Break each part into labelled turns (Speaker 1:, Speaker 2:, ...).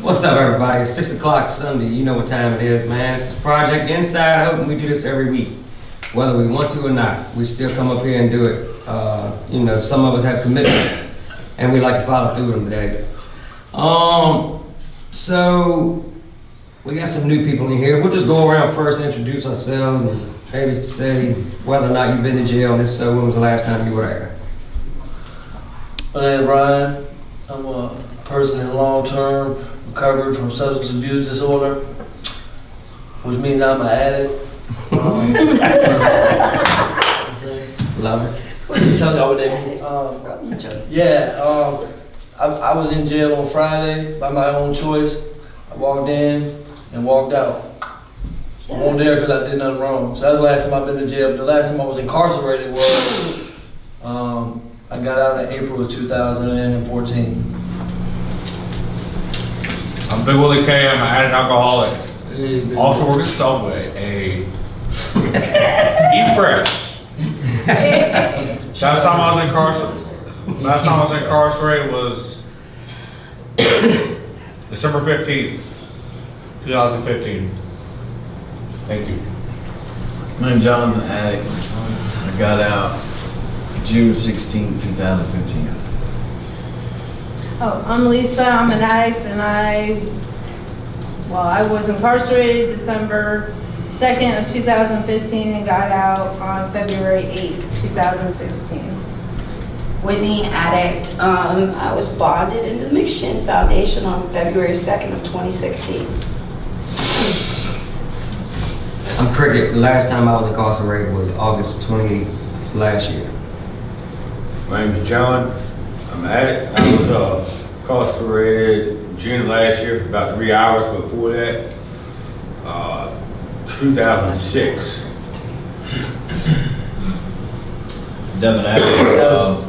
Speaker 1: What's up, everybody? It's 6 o'clock Sunday. You know what time it is, man. It's Project Inside Hope, and we do this every week. Whether we want to or not, we still come up here and do it. You know, some of us have commitments, and we like to follow through them today. So, we got some new people in here. We'll just go around first and introduce ourselves, and maybe say whether or not you've been to jail, and if so, when was the last time you were there?
Speaker 2: My name is Ryan. I'm a person in long-term recovery from substance abuse disorder, which means I'm an addict.
Speaker 1: Love it.
Speaker 2: Just tell y'all what that means. I was in jail on Friday by my own choice. I walked in and walked out. I wasn't there because I did nothing wrong. So that's the last time I've been to jail. The last time I was incarcerated was I got out in April of 2014.
Speaker 3: I'm Big Willie K. I'm an addict alcoholic. Also work at Subway. Eat fresh. Last time I was incarcerated was December 15th, 2015. Thank you.
Speaker 4: My name's John, I'm an addict. I got out June 16, 2015.
Speaker 5: Oh, I'm Lisa, I'm an addict, and I was incarcerated December 2nd of 2015 and got out on February 8th, 2016.
Speaker 6: Whitney, addict. I was bonded into the McShin Foundation on February 2nd of 2016.
Speaker 1: I'm Cricket. The last time I was incarcerated was August 28th last year.
Speaker 7: My name is John. I'm an addict. I was incarcerated June of last year for about 3 hours. Before that, 2006.
Speaker 4: Devin addict.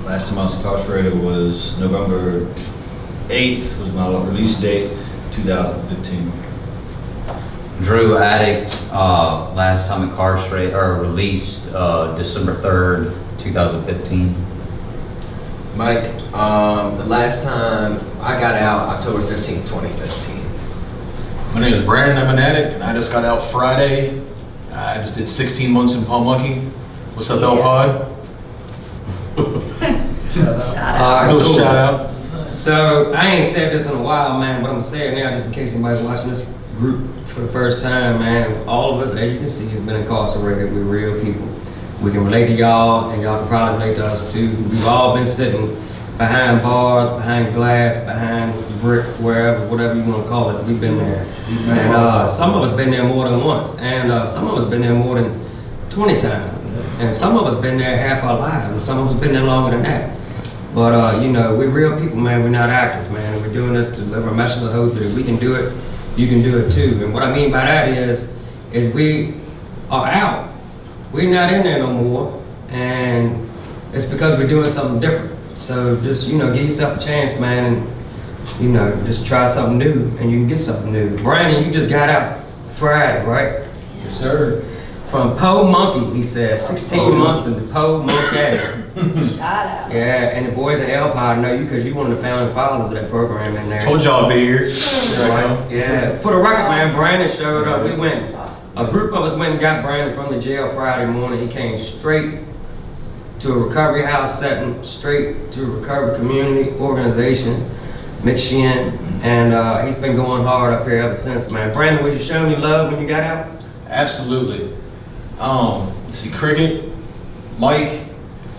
Speaker 4: Last time I was incarcerated was November 8th, was my release date, 2015.
Speaker 8: Drew, addict, last time incarcerated or released December 3rd, 2015.
Speaker 9: Mike, the last time I got out, October 15th, 2015.
Speaker 10: My name is Brandon, I'm an addict, and I just got out Friday. I just did 16 months in Palm Monkey. What's up, El Pod? Shout out.
Speaker 1: So, I ain't said this in a while, man, but I'm gonna say it now just in case anybody's watching this group for the first time, man. All of us, as you can see, have been incarcerated. We're real people. We can relate to y'all, and y'all can probably relate to us too. We've all been sitting behind bars, behind glass, behind brick, wherever, whatever you want to call it. We've been there. And some of us been there more than once, and some of us been there more than 20 times. And some of us been there half our lives, and some of us been there longer than that. But you know, we're real people, man. We're not actors, man. We're doing this to deliver a message of hope that if we can do it, you can do it too. And what I mean by that is we are out. We're not in there no more, and it's because we're doing something different. So just, you know, give yourself a chance, man, and, you know, just try something new, and you can get something new. Brandon, you just got out Friday, right? Yes, sir. From Po Monkey, he says, 16 months in the Po Monkey.
Speaker 6: Shout out.
Speaker 1: Yeah, and the boys at El Pod know you because you're one of the founding fathers of that program in there.
Speaker 10: Told y'all I'd be here.
Speaker 1: Right. Yeah. For the record, man, Brandon showed up. We went.
Speaker 6: That's awesome.
Speaker 1: A group of us went and got Brandon from the jail Friday morning. He came straight to a recovery house setting, straight to a recovery community organization, McShin, and he's been going hard up here ever since, man. Brandon, was you showing you love when you got out?
Speaker 10: Absolutely. Let's see, Cricket, Mike,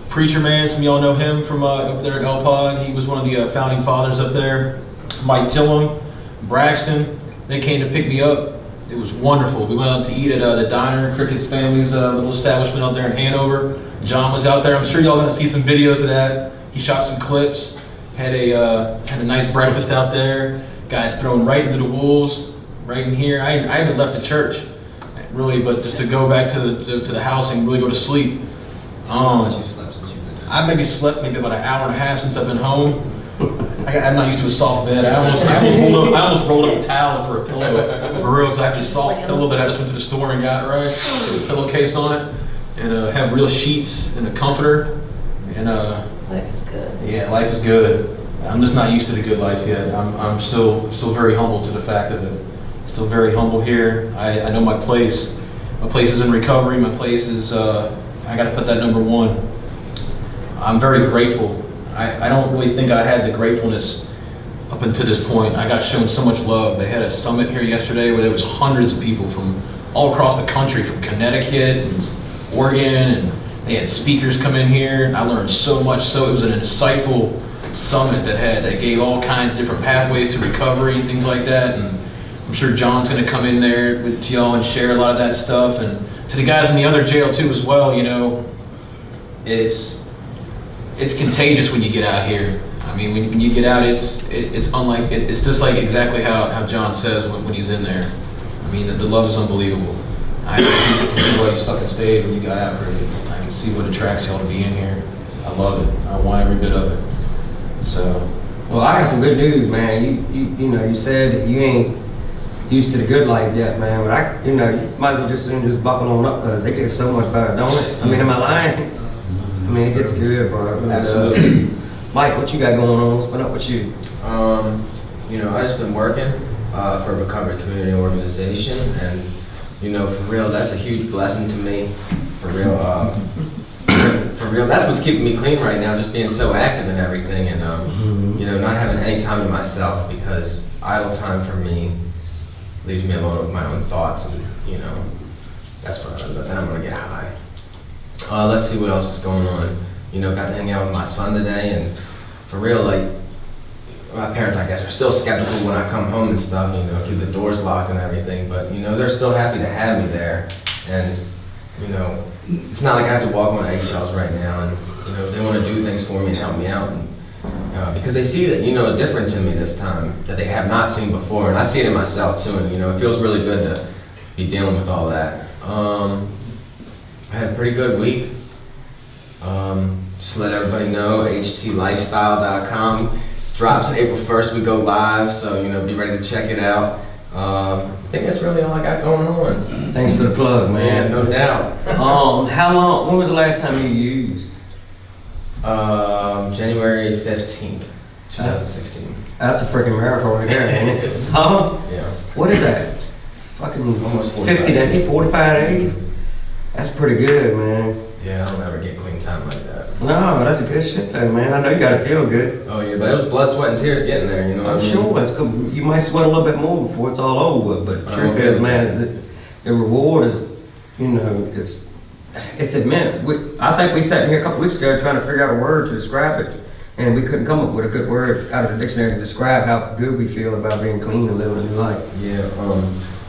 Speaker 10: Preacher Man, some of y'all know him from up there at El Pod. He was one of the founding fathers up there. Mike Tillum, Braxton, they came to pick me up. It was wonderful. We went out to eat at the diner, Cricket's family's little establishment out there in Hanover. John was out there. I'm sure y'all gonna see some videos of that. He shot some clips, had a nice breakfast out there, got thrown right into the wolves, right in here. I haven't left the church, really, but just to go back to the house and really go to sleep.
Speaker 9: How much you slept since you've been there?
Speaker 10: I maybe slept about an hour and a half since I've been home. I'm not used to a soft bed. I almost rolled up a towel for a pillow, for real, because I have this soft pillow that I just went to the store and got, right? With a pillowcase on it, and have real sheets and a comforter, and
Speaker 6: Life is good.
Speaker 10: yeah, life is good. I'm just not used to the good life yet. I'm still very humble to the fact of it. Still very humble here. I know my place. My place is in recovery. My place is, I got to put that number one. I'm very grateful. I don't really think I had the gratefulness up until this point. I got shown so much love. They had a summit here yesterday where there was hundreds of people from all across the country, from Connecticut and Oregon, and they had speakers come in here, and I learned so much. So it was an insightful summit that gave all kinds of different pathways to recovery and things like that. And I'm sure John's going to come in there to y'all and share a lot of that stuff. And to the guys in the other jail too as well, you know, it's contagious when you get out here. I mean, when you get out, it's unlike, it's just like exactly how John says when he's in there. I mean, the love is unbelievable. I can see why you stuck and stayed when you got out here. I can see what attracts y'all to be in here. I love it. I want every bit of it. So.
Speaker 1: Well, I got some good news, man. You know, you said that you ain't used to the good life yet, man. But you might as well just buckle on up because it gets so much better, don't it? I mean, am I lying? I mean, it gets good, bro. It really
Speaker 10: Absolutely.
Speaker 1: does. Mike, what you got going on? What's been up with you?
Speaker 9: You know, I just been working for a recovery community organization, and you know, for real, that's a huge blessing to me. For real, for real, that's what's keeping me clean right now, just being so active and everything, and you know, not having any time to myself, because idle time for me leaves me alone with my own thoughts, and you know, that's what I'm gonna get high. Let's see what else is going on. You know, got to hang out with my son today, and for real, like, my parents, I guess, are still skeptical when I come home and stuff, you know, keep the doors locked and everything, but, you know, they're still happy to have me there, and, you know, it's not like I have to walk on eggshells right now, and, you know, they want to do things for me and help me out, and, because they see that, you know, a difference in me this time that they have not seen before, and I see it in myself, too, and, you know, it feels really good to be dealing with all that. I had a pretty good week. Just let everybody know, htLifestyle.com drops April 1st, we go live, so, you know, be ready to check it out. I think that's really all I got going on.
Speaker 1: Thanks for the plug, man.
Speaker 9: Yeah, no doubt.
Speaker 1: How long, when was the last time you used?
Speaker 9: January 15th, 2016.
Speaker 1: That's a freaking miracle right there, ain't it? So,
Speaker 9: Yeah.
Speaker 1: what is that? Fucking
Speaker 9: Almost 45
Speaker 1: 50 days,
Speaker 9: days.
Speaker 1: 45 days? That's pretty good, man.
Speaker 9: Yeah, I don't ever get clean time like that.
Speaker 1: No, that's a good shit though, man. I know you gotta feel good.
Speaker 9: Oh yeah, but it was blood, sweat, and tears getting there, you know what
Speaker 1: I'm
Speaker 9: I mean?
Speaker 1: sure it's good. You might sweat a little bit more before it's all over with, but
Speaker 9: I'm
Speaker 1: truth
Speaker 9: okay
Speaker 1: is,
Speaker 9: with
Speaker 1: man,
Speaker 9: that.
Speaker 1: is that the reward is, you know, it's immense. I think we sat here a couple weeks ago trying to figure out a word to describe it, and we couldn't come up with a good word out of the dictionary to describe how good we feel about being clean and living a new life.
Speaker 9: Yeah,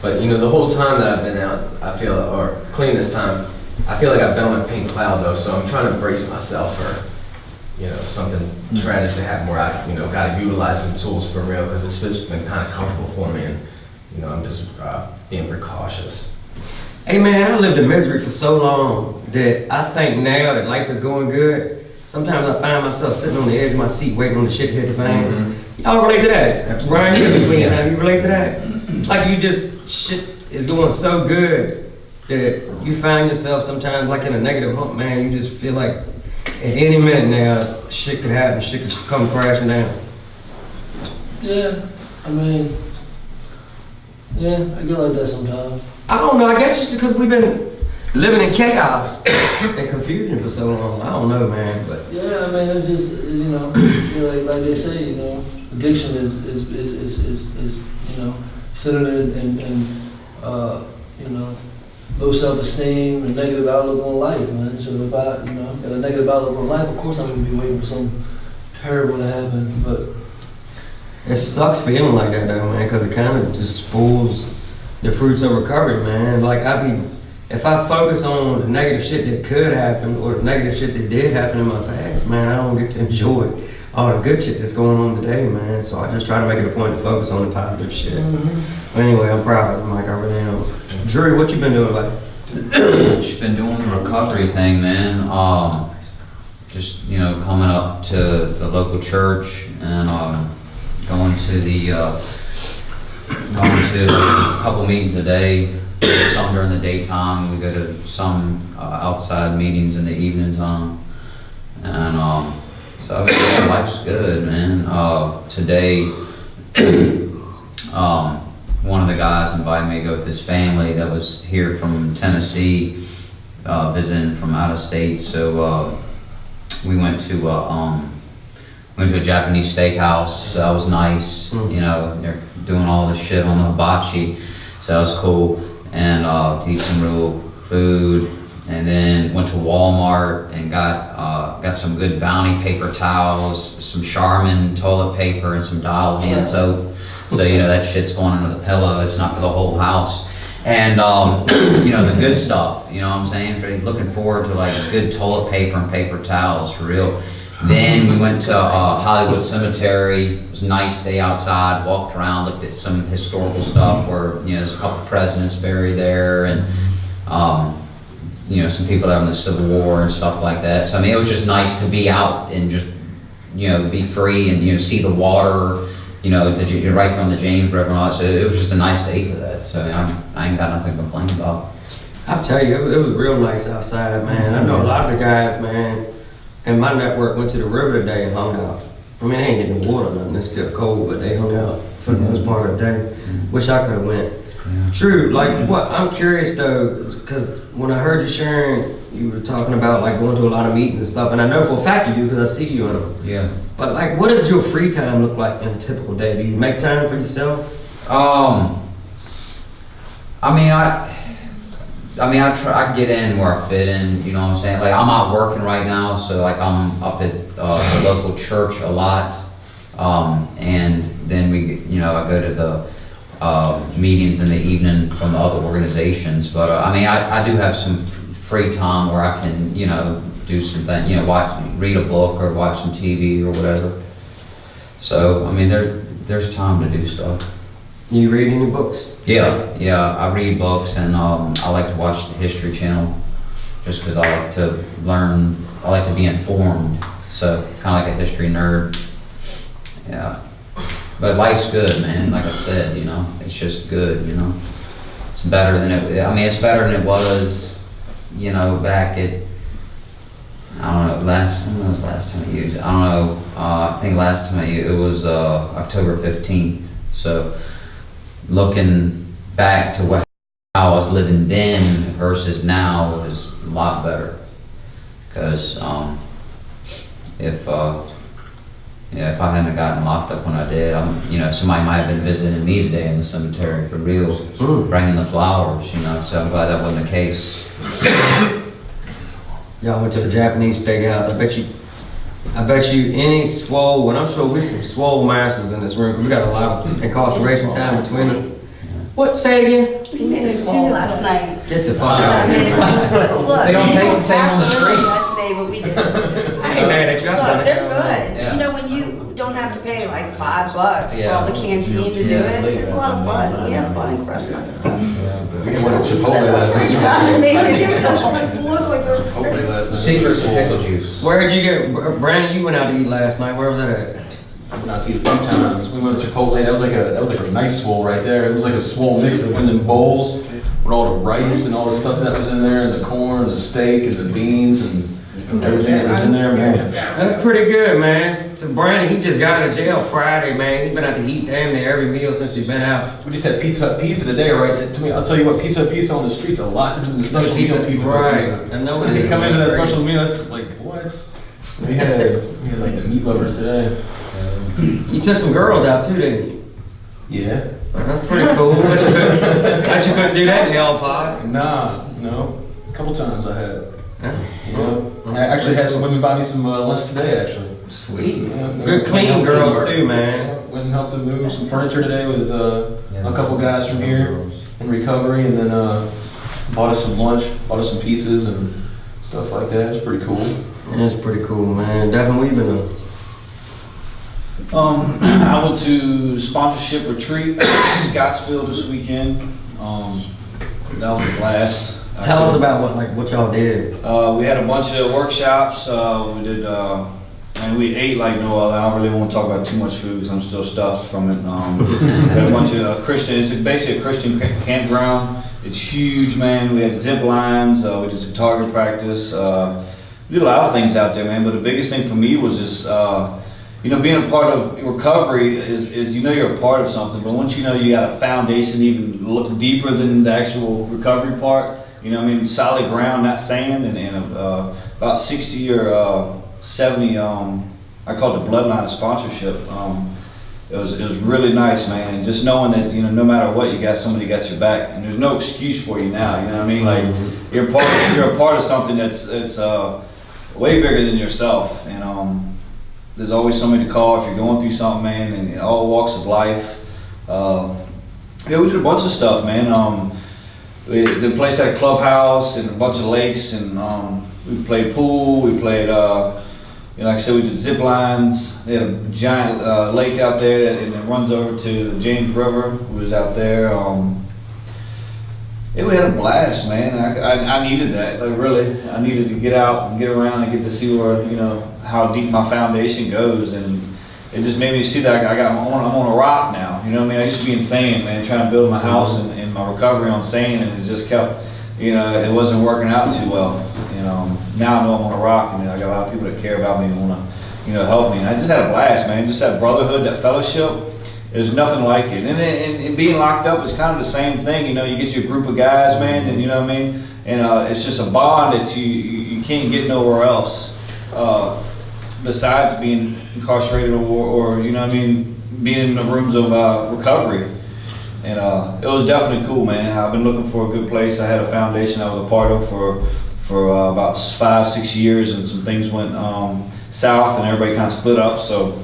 Speaker 9: but you know, the whole time that I've been out, I feel, or clean this time, I feel like I've been on a pink cloud though, so I'm trying to brace myself for, you know, something tragic to happen where I, you know, got to utilize some tools for real, because it's just been kind of comfortable for me, and, you know, I'm just being precautious.
Speaker 1: Hey man, I lived in misery for so long that I think now that life is going good, sometimes I find myself sitting on the edge of my seat waiting on the shit to hit the fan. Y'all relate to that?
Speaker 9: Absolutely.
Speaker 1: Ryan, you between time, you relate to that? Like you just, shit is going so good that you find yourself sometimes like in a negative hump, man. You just feel like at any minute now, shit could happen, shit could come crashing down.
Speaker 2: Yeah, I mean, yeah, I get like that sometimes.
Speaker 1: I don't know, I guess it's just because we've been living in chaos and confusion for so long. I don't know, man, but.
Speaker 2: Yeah, I mean, it's just, you know, like they say, you know, addiction is you know, centered in you know, low self-esteem and negative outlook on life, man. So if I, you know, got a negative outlook on life, of course I'm gonna be waiting for something terrible to happen, but.
Speaker 1: It sucks feeling like that though, man, because it kind of just spoils the fruits of recovery, man. Like if I focus on the negative shit that could happen or the negative shit that did happen in my past, man, I don't get to enjoy all the good shit that's going on today, man. So I just try to make it a point to focus on the positive shit. But anyway, I'm proud of it, Mike, I really am. Drew, what you been doing, buddy?
Speaker 8: Just been doing the recovery thing, man. Just, you know, coming up to the local church and going to a couple meetings a day, some during the daytime. We go to some outside meetings in the evening time. And So I mean, yeah, life's good, man. Today, one of the guys invited me to go with his family that was here from Tennessee, visiting from out of state. So we went to a Japanese steakhouse. So that was nice. You know, they're doing all this shit on the hibachi, so that was cool. And to eat some real food. And then went to Walmart and got some good Bounty paper towels, some Charmin toilet paper, and some Dial hand soap. So you know that shit's going under the pillow. It's not for the whole house. And you know, the good stuff. You know what I'm saying? Really looking forward to like good toilet paper and paper towels for real. Then we went to Hollywood Cemetery. It was a nice day outside. Walked around, looked at some historical stuff where you know there's a couple presidents buried there, and you know, some people that were in the Civil War and stuff like that. So I mean, it was just nice to be out and just, you know, be free and, you know, see the water, you know, you're right there on the James River and all that. So it was just a nice day for that. So I ain't got nothing to complain about.
Speaker 1: I'll tell you, it was real nice outside, man. I know a lot of the guys, man, and my network went to the river today and hung out. I mean, they ain't getting the water or nothing. It's still cold, but they hung out for the most part of the day. Wish I could have went.
Speaker 8: Yeah.
Speaker 1: True, like what I'm curious though, because when I heard you sharing, you were talking about like going to a lot of meetings and stuff, and I know for a fact you do because I see you in them.
Speaker 8: Yeah.
Speaker 1: But like, what does your free time look like in a typical day? Do you make time for yourself?
Speaker 8: I get in where I fit in, you know what I'm saying? Like I'm out working right now, so like I'm up at the local church a lot, and then I go to the meetings in the evening from the other organizations. But I do have some free time where I can, you know, do some things, you know, read a book or watch some TV or whatever. So I mean, there's time to do stuff.
Speaker 1: You read any books?
Speaker 8: Yeah, I read books, and I like to watch the History Channel just because I like to learn, I like to be informed, so kind of like a history nerd. Yeah, but life's good, man, like I said, you know, it's just good, you know. It's better than it's better than it was, you know, back at, I don't know, when was the last time I used it? I don't know, I think last time it was October 15th, so looking back to how I was living then versus now is a lot better. Because if I hadn't gotten locked up when I did, you know, somebody might have been visiting me today in the cemetery for real, bringing the flowers, you know. So I'm glad that wasn't the case.
Speaker 1: Y'all went to the Japanese steakhouse. I bet you any swole, and I'm sure we some swole masters in this room. We got a lot of incarceration time between them. What? Say it again.
Speaker 6: We made a swole last night.
Speaker 1: Get the fuck
Speaker 6: I
Speaker 1: out.
Speaker 6: made a 2-foot. Look,
Speaker 8: They don't taste the same on the street.
Speaker 6: That today, but we did.
Speaker 1: I ain't mad at you.
Speaker 6: Look, they're good.
Speaker 8: Yeah.
Speaker 6: You know, when you don't have to pay like $5 for
Speaker 8: Yeah.
Speaker 6: all the canteen to do it, it's a lot of fun. We have fun crushing up the stuff.
Speaker 2: We went to Chipotle last night.
Speaker 6: Trying to make it look like they're.
Speaker 8: Secrets of pickle juice.
Speaker 1: Where did you get, Brandon? You went out to eat last night. Where was that at?
Speaker 10: Not to eat a few times. We went to Chipotle. That was like a nice swole right there. It was like a swole mix of in bowls with all the rice and all the stuff that was in there, and the corn, the steak, and the beans, and everything that was in there, man.
Speaker 1: That's pretty good, man. So Brandon, he just got out of jail Friday, man. He's been out to eat damn near every meal since he's been out.
Speaker 10: We just had pizza today, right? To me, I'll tell you what, pizza on the street's a lot different than the special meal pizza.
Speaker 1: Right. I know
Speaker 10: When they come into that special meal, it's like, what? We had like the meat lovers today.
Speaker 1: You took some girls out too, didn't you?
Speaker 10: Yeah.
Speaker 1: That's pretty cool. Bet you couldn't do that in the old pod.
Speaker 10: Nah, no. A couple times I had.
Speaker 1: Huh?
Speaker 10: Yeah. I actually had some women buy me some lunch today, actually.
Speaker 1: Sweet.
Speaker 10: Yeah,
Speaker 1: Good clean girls too, man.
Speaker 10: Yeah, went and helped to move some furniture today with a couple guys from here in recovery, and then bought us some lunch, bought us some pizzas and stuff like that. It's pretty cool.
Speaker 1: That's pretty cool, man. Devin, what you been on?
Speaker 11: I went to sponsorship retreat Scottsville this weekend. That was a blast.
Speaker 1: Tell us about what y'all did.
Speaker 11: We had a bunch of workshops. We did, and we ate like no other. I don't really want to talk about too much food because I'm still stuffed from it. We had a bunch of Christians. It's basically a Christian campground. It's huge, man. We had zip lines. We did some target practice. we did a lot of things out there, man, but the biggest thing for me was just, you know, being a part of recovery is you know you're a part of something, but once you know you got a foundation, even look deeper than the actual recovery part, you know, I mean, solid ground, not sand, and about 60 or 70, I call it the bloodline of sponsorship. It was really nice, man, and just knowing that, you know, no matter what, you got somebody got your back, and there's no excuse for you now, you know what I mean? Like, you're a part of something that's way bigger than yourself, and there's always somebody to call if you're going through something, man, and in all walks of life. Yeah, we did a bunch of stuff, man. The place had a clubhouse and a bunch of lakes, and we played pool, we played, you know, like I said, we did zip lines. They had a giant lake out there, and it runs over to the James River. We was out there. Yeah, we had a blast, man. I needed that, like, really. I needed to get out and get around and get to see where, you know, how deep my foundation goes, and it just made me see that I'm on a rock now. You know what I mean? I used to be in sand, man, trying to build my house and my recovery on sand, and it just kept, you know, it wasn't working out too well. You know, now I know I'm on a rock, and I got a lot of people that care about me and want to, you know, help me. And I just had a blast, man. Just that brotherhood, that fellowship. There's nothing like it. And being locked up is kind of the same thing. You know, you get your group of guys, man, and you know what I mean? And it's just a bond that you can't get nowhere else besides being incarcerated or, you know what I mean, being in the rooms of recovery. And it was definitely cool, man. I've been looking for a good place. I had a foundation I was a part of for about 5-6 years, and some things went south and everybody kind of split up, so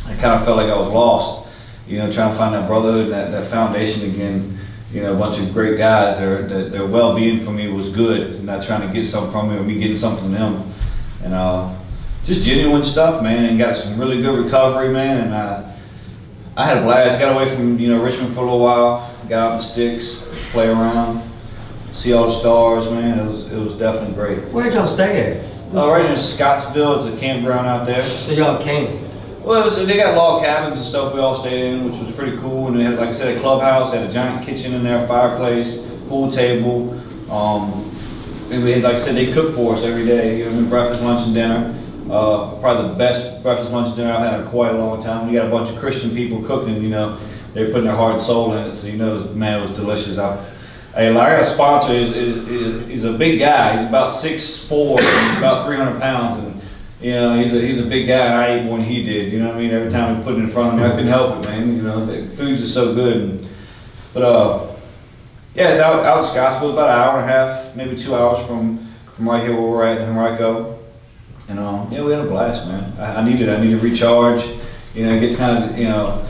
Speaker 11: I kind of felt like I was lost. You know, trying to find that brotherhood, that foundation again. You know, a bunch of great guys. Their well-being for me was good. Not trying to get something from me or me getting something from them. And just genuine stuff, man. And got some really good recovery, man. And I had a blast. Got away from, you know, Richmond for a little while. Got out in the sticks, play around, see all the stars, man. It was definitely great.
Speaker 1: Where'd y'all stay at?
Speaker 11: Right in Scottsville. It's a campground out there.
Speaker 1: So y'all came?
Speaker 11: Well, they got log cabins and stuff we all stayed in, which was pretty cool. And they had, like I said, a clubhouse, had a giant kitchen in there, fireplace, pool table. And we had, like I said, they cook for us every day. You know, breakfast, lunch, and dinner. Probably the best breakfast, lunch, and dinner I've had in quite a long time. We got a bunch of Christian people cooking, you know. They're putting their heart and soul in it, so you know, man, it was delicious. I got a sponsor. He's a big guy. He's about 6'4", and he's about 300 pounds. And you know, he's a big guy, and I ate more than he did. You know what I mean? Every time we put it in front of me, I couldn't help it, man. You know, the food's just so good. But yeah, it's out in Scottsville, about an hour and a half, maybe 2 hours from right here where we're at in Henrico. And yeah, we had a blast, man. I need to recharge. You know, it gets kind of, you know,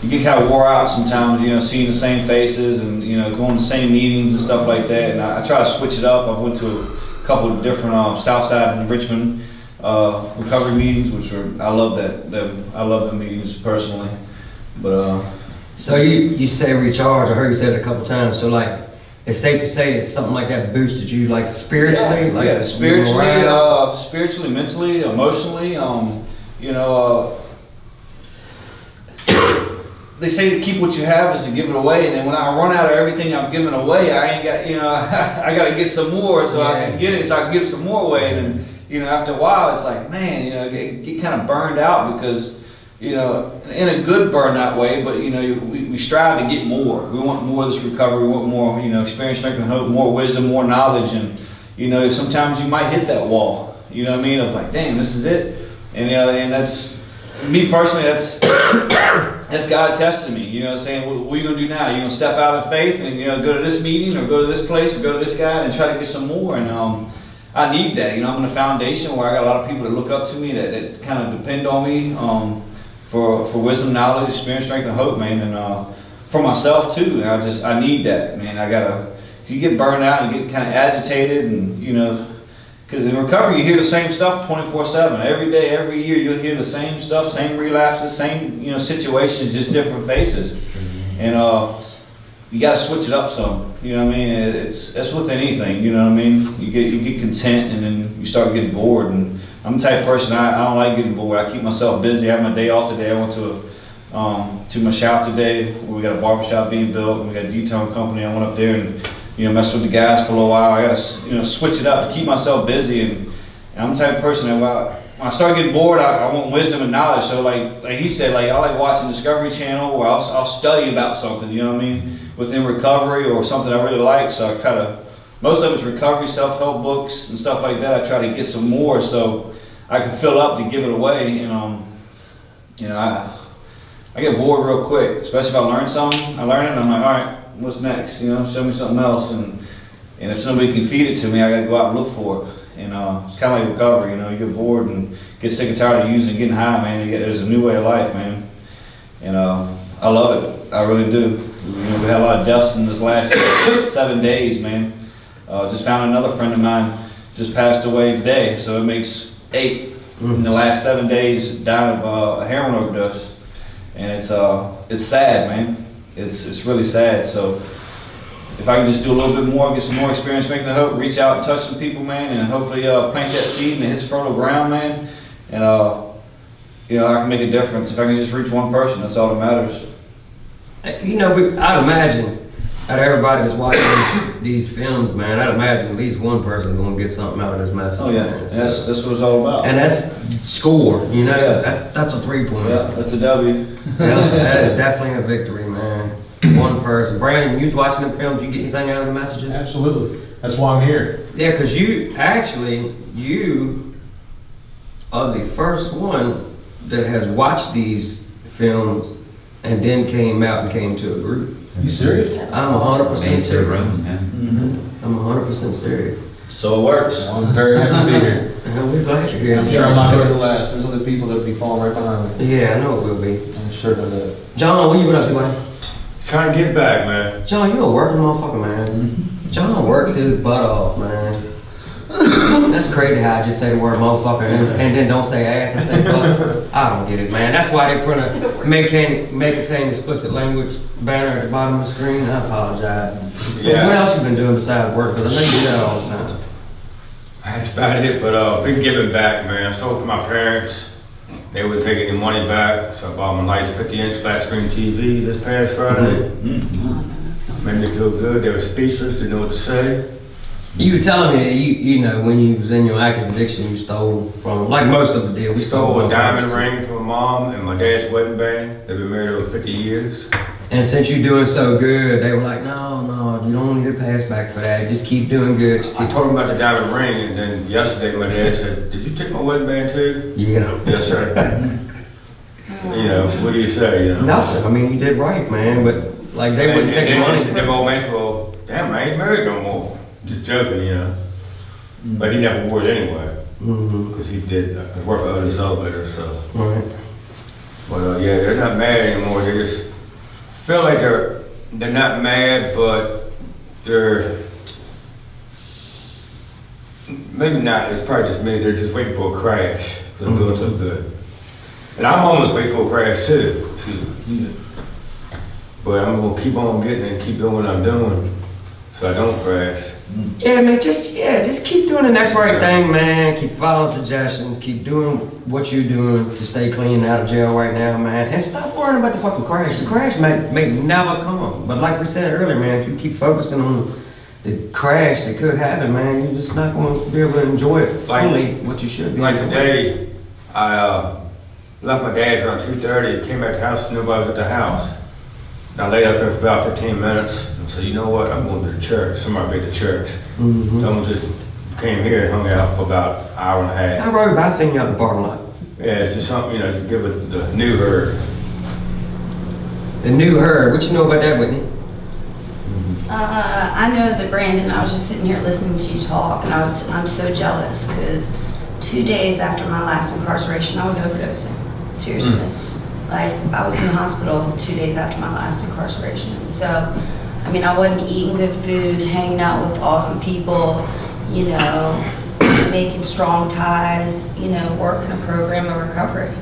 Speaker 11: you get kind of wore out sometimes. You know, seeing the same faces and, you know, going to the same meetings and stuff like that. And I try to switch it up. I went to a couple of different Southside and Richmond recovery meetings, which I love I love the meetings personally. But
Speaker 1: so you say recharge. I heard you say it a couple times. So like, it's safe to say that something like that boosted you, like spiritually,
Speaker 11: spiritually, mentally, emotionally. You know, they say to keep what you have is to give it away, and then when I run out of everything I've given away, I ain't got, you know, I got to get some more so I can get it, so I can give some more away. And then, you know, after a while, it's like, man, you know, get kind of burned out because, you know, in a good burnout way, but, you know, we strive to get more. We want more of this recovery. We want more, you know, experience, strength, and hope, more wisdom, more knowledge. And, you know, sometimes you might hit that wall, you know what I mean, of like, dang, this is it. And, you know, and that's, me personally, that's God testing me, you know, saying, what are you going to do now? You're going to step out in faith and, you know, go to this meeting or go to this place or go to this guy and try to get some more. And I need that. You know, I'm in a foundation where I got a lot of people that look up to me, that kind of depend on me for wisdom, knowledge, experience, strength, and hope, man. And for myself, too. And I need that, man. If you get burned out and get kind of agitated and, you know, because in recovery, you hear the same stuff 24/7. Every day, every year, you'll hear the same stuff, same relapses, same, you know, situations, just different faces. And you got to switch it up some. You know what I mean? That's with anything. You know what I mean? You get content, and then you start getting bored. And I'm the type of person, I don't like getting bored. I keep myself busy. I have my day off today. I went to my shop today. We got a barbershop being built, and we got a detailing company. I went up there and, you know, mess with the guys for a little while. I got to, you know, switch it up to keep myself busy, And I'm the type of person that when I start getting bored, I want wisdom and knowledge. So like he said, like I like watching Discovery Channel, or I'll study about something, you know what I mean, within recovery or something I really like. So I kind of, most of it's recovery, self-help books and stuff like that. I try to get some more so I can fill up to give it away. And you know, I get bored real quick, especially if I learn something. I learn it and I'm like, all right, what's next? You know, show me something else. And if somebody can feed it to me, I got to go out and look for it. And it's kind of like recovery, you know, you get bored and get sick and tired of using, getting high, man. There's a new way of life, man. And I love it. I really do. You know, we had a lot of deaths in this last 7 days, man. Just found another friend of mine just passed away today, so it makes 8 in the last 7 days died of a heroin overdose. And it's sad, man. It's really sad. So if I can just do a little bit more, get some more experience making the hope, reach out and touch some people, man, and hopefully plant that seed and it hits fertile ground, man. And you know, I can make a difference. If I can just reach one person, that's all that matters.
Speaker 1: You know, I'd imagine out of everybody that's watching these films, man, I'd imagine at least one person is gonna get something out of this message.
Speaker 11: Oh yeah,
Speaker 1: man.
Speaker 11: that's what it's all about.
Speaker 1: And that's score, you know. Yeah. That's a 3-pointer.
Speaker 11: Yeah, that's a W.
Speaker 1: Yeah, that is definitely a victory, man. One person. Brandon, you was watching them films, you get anything out of the messages?
Speaker 10: Absolutely. That's why I'm here.
Speaker 1: Yeah, because you are the first one that has watched these films and then came out and came to a group.
Speaker 10: You serious?
Speaker 1: I'm 100%
Speaker 8: Made to
Speaker 1: serious.
Speaker 8: room, yeah.
Speaker 1: I'm 100% serious.
Speaker 11: So it works.
Speaker 10: I'm very happy to be here.
Speaker 1: And we're glad you're here.
Speaker 10: I'm sure I'm not going to be the last. There's other people that will be falling right behind me.
Speaker 1: Yeah, I know it will be.
Speaker 10: I'm sure of that.
Speaker 1: John, what you been up to, buddy?
Speaker 7: Trying to get back, man.
Speaker 1: John, you a working motherfucker, man. John works his butt off, man. That's crazy how I just say the word motherfucker and then don't say ass and say butt. I don't get it, man. That's why they put a may contain explicit language banner at the bottom of the screen. I apologize.
Speaker 7: Yeah.
Speaker 1: What else you been doing besides work? Because I know you do that all the time.
Speaker 7: That's about it, but been giving back, man. I stole from my parents. They would take any money back, so I bought my nice 50-inch flat screen TV this past Friday. Made me feel good. They were speechless, didn't know what to say.
Speaker 1: You were telling me that you know when you was in your active addiction, you stole from, like most of them did. We
Speaker 7: Stole a
Speaker 1: from
Speaker 7: diamond
Speaker 1: parents,
Speaker 7: ring from my mom and my dad's wedding band. They've been married over 50 years.
Speaker 1: And since you're doing so good, they were like, no, you don't need to pass back for that. Just keep doing good. Just
Speaker 7: I
Speaker 1: keep
Speaker 7: told them about the diamond ring, and then yesterday my dad said, "Did you take my wedding band too?"
Speaker 1: Yeah.
Speaker 7: Yes, sir. You know, what do you say? You know?
Speaker 1: Nothing. I mean, you did right, man. But like they wouldn't take the money.
Speaker 7: Them old man said, "Well, damn, I ain't married no more." Just joking, you know. But he never wore it anyway, because he did work with other elevators. So,
Speaker 1: Right.
Speaker 7: but yeah, they're not mad anymore. They just feel like they're not mad, but they're maybe not. It's probably just me. They're just waiting for a crash because I'm doing so good. And I'm almost waiting for a crash too. But I'm gonna keep on getting and keep doing what I'm doing, so I don't crash.
Speaker 1: Yeah, man. Just keep doing the next right thing, man. Keep following suggestions. Keep doing what you're doing to stay clean out of jail right now, man. And stop worrying about the fucking crash. The crash may never come. But like we said earlier, man, if you keep focusing on the crash that could happen, man, you're just not going to be able to enjoy it fully what you should be.
Speaker 7: Like today, I left my dad's around 2:30, came back to the house, nobody was at the house. And I laid up there for about 15 minutes and said, you know what, I'm going to the church. Somebody be at the church. Someone just came here and hung out for about an hour and a half.
Speaker 1: I rode by, seen you out the parking lot.
Speaker 7: Yeah, it's just something, you know, to give it the new her.
Speaker 1: The new her, what you know about that, Whitney?
Speaker 6: I know that Brandon, I was just sitting here listening to you talk, and I'm so jealous because 2 days after my last incarceration, I was overdosing. Seriously. Like, I was in the hospital 2 days after my last incarceration. So, I mean, I wasn't eating good food, hanging out with awesome people, you know, making strong ties, you know, working a program of recovery.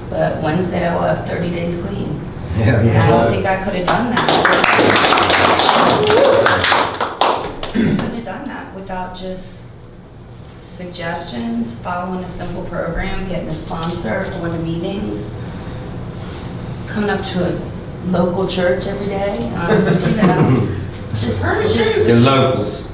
Speaker 6: But Wednesday, I left 30 days clean.
Speaker 1: Yeah,
Speaker 6: And I don't think I could have done that. I couldn't have done that without just suggestions, following a simple program, getting a sponsor, going to meetings, coming up to a local church every day, you know, just
Speaker 1: The locals.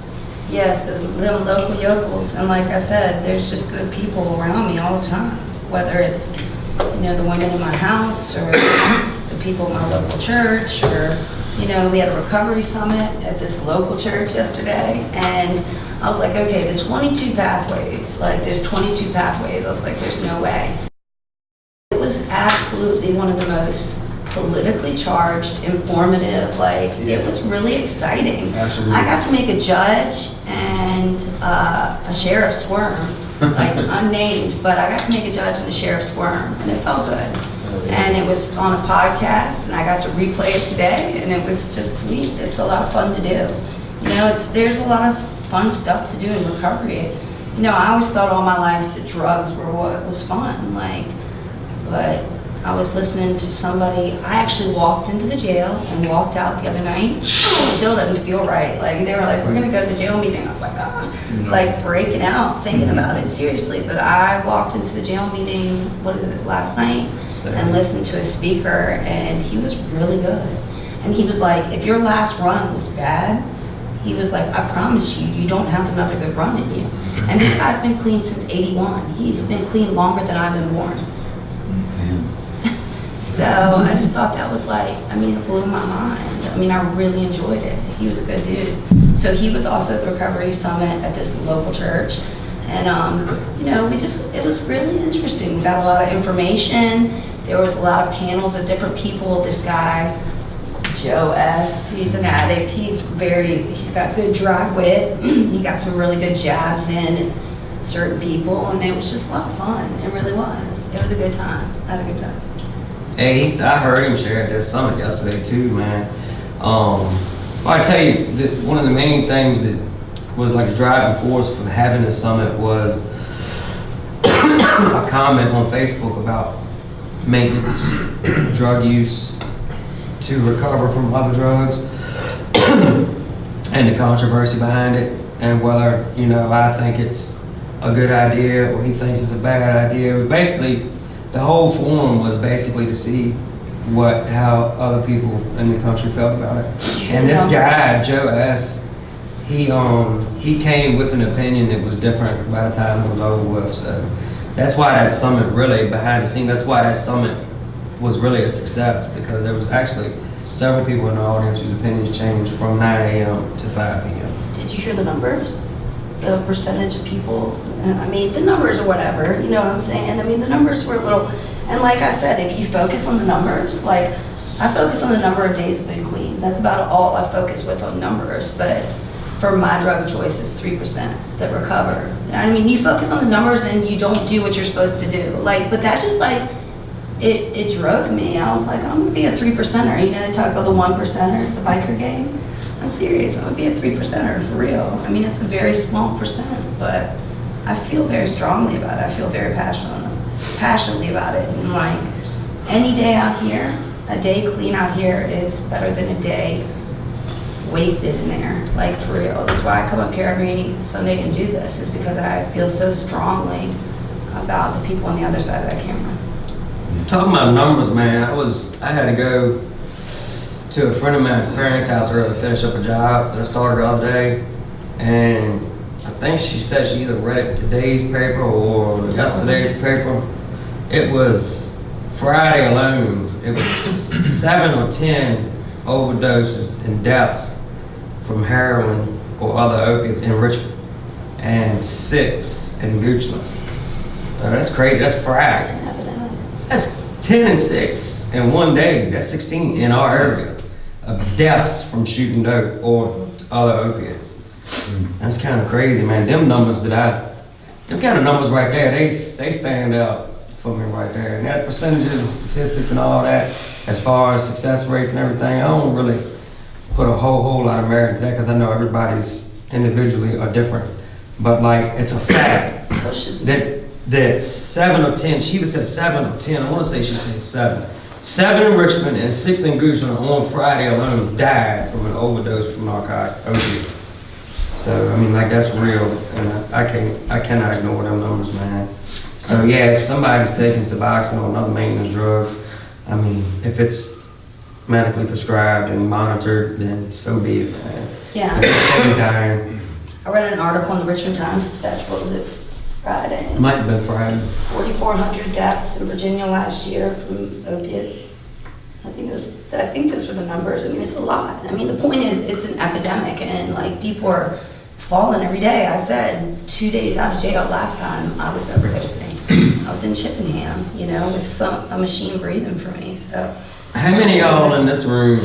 Speaker 6: Yes, those little local yokels. And like I said, there's just good people around me all the time. Whether it's, the women in my house or the people in my local church or, we had a recovery summit at this local church yesterday. And I was like, okay, the 22 pathways, there's 22 pathways. I was like, there's no way. It was absolutely one of the most politically charged, informative, it was really exciting.
Speaker 2: Absolutely.
Speaker 6: I got to make a judge and a sheriff squirm, unnamed, but I got to make a judge and a sheriff squirm, and it felt good. And it was on a podcast, and I got to replay it today, and it was just sweet. It's a lot of fun to do. There's a lot of fun stuff to do in recovery. I always thought all my life that drugs were what was fun, but I was listening to somebody. I actually walked into the jail and walked out the other night. It still didn't feel right. They were like, we're going to go to the jail meeting. I was like, breaking out, thinking about it seriously. But I walked into the jail meeting, last night, and listened to a speaker, and he was really good. And he was like, if your last run was bad, he was like, I promise you, you don't have another good run in you. And this guy's been clean since '81. He's been clean longer than I've been born. So I just thought that was it blew my mind. I really enjoyed it. He was a good dude. So he was also at the recovery summit at this local church. And, it was really interesting. We got a lot of information. There was a lot of panels of different people. This guy, Joe S., he's an addict. He's got good dry wit. He got some really good jabs in certain people. And it was just a lot of fun. It really was. It was a good time. I had a good time.
Speaker 1: Hey, I heard him share at that summit yesterday too, man. I tell you, one of the main things that was a driving force for having the summit was a comment on Facebook about maintenance drug use to recover from other drugs and the controversy behind it, and whether I think it's a good idea or he thinks it's a bad idea. Basically, the whole forum was basically to see how other people in the country felt about it. And this guy, Joe S., he came with an opinion that was different by the time it was over with. So that's why that summit really, behind the scenes, that's why that summit was really a success, because there was actually several people in the audience whose opinions changed from 9 a.m. to 5 p.m.
Speaker 6: Did you hear the numbers? The percentage of people, the numbers or whatever, you know what I'm saying? The numbers were a little, and like I said, if you focus on the numbers, I focus on the number of days I've been clean. That's about all I focus with on numbers, but for my drug of choice, it's 3% that recover. You focus on the numbers and you don't do what you're supposed to do. But that just it drove me. I was like, I'm gonna be a 3%er. They talk about the 1%ers, the biker gang. I'm serious, I'm gonna be a 3%er for real. It's a very small percent, but I feel very strongly about it. I feel very passionately about it. And any day out here, a day clean out here is better than a day wasted in there, for real. That's why I come up here every Sunday and do this, is because I feel so strongly about the people on the other side of that camera.
Speaker 1: Talking about numbers, man, I had to go to a friend of mine's parents' house early to finish up a job that I started the other day, and I think she said she either read today's paper or yesterday's paper. It was Friday alone. It was 7 or 10 overdoses and deaths from heroin or other opiates in Richmond, and 6 in Goochland. That's crazy. That's Friday. That's 10 and 6 in one day. That's 16 in our area of deaths from shooting dope or other opiates. That's kind of crazy, man. Them kind of numbers right there, they stand out for me right there. And that percentages and statistics and all that, as far as success rates and everything, I don't really put a whole lot of merit into that, because I know everybody's individually are different. But it's a fact that 7 or 10, she even said 7 or 10, I want to say she said 7. 7 in Richmond and 6 in Goochland on Friday alone died from an overdose from narcotic opiates. So that's real, and I cannot ignore them numbers, man. So yeah, if somebody's taking Suboxone or another maintenance drug, if it's medically prescribed and monitored, then so be it, man.
Speaker 6: Yeah.
Speaker 1: If it's dying,
Speaker 6: I read an article in the Richmond Times-Dispatch, what was it, Friday?
Speaker 1: Might have been Friday.
Speaker 6: 4,400 deaths in Virginia last year from opiates. I think those were the numbers. I mean, it's a lot. I mean, the point is, it's an epidemic, and like people are falling every day. I said 2 days out of jail last time I was overdosing. I was in Chippenham, you know, with a machine breathing for me. So,
Speaker 1: How many of y'all in this room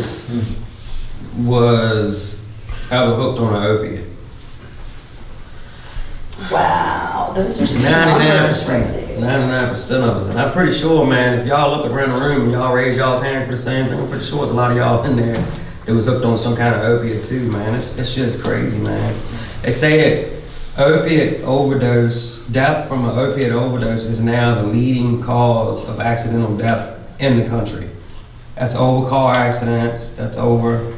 Speaker 1: was ever hooked on an opiate?
Speaker 6: wow, those are some
Speaker 1: 99%.
Speaker 6: numbers right there.
Speaker 1: 99% of us. And I'm pretty sure, man, if y'all look around the room and y'all raise y'all's hand for the same thing, I'm pretty sure there's a lot of y'all in there that was hooked on some kind of opiate too, man. That shit is crazy, man. They say that opiate overdose, death from an opiate overdose is now the leading cause of accidental death in the country. That's over car accidents, that's over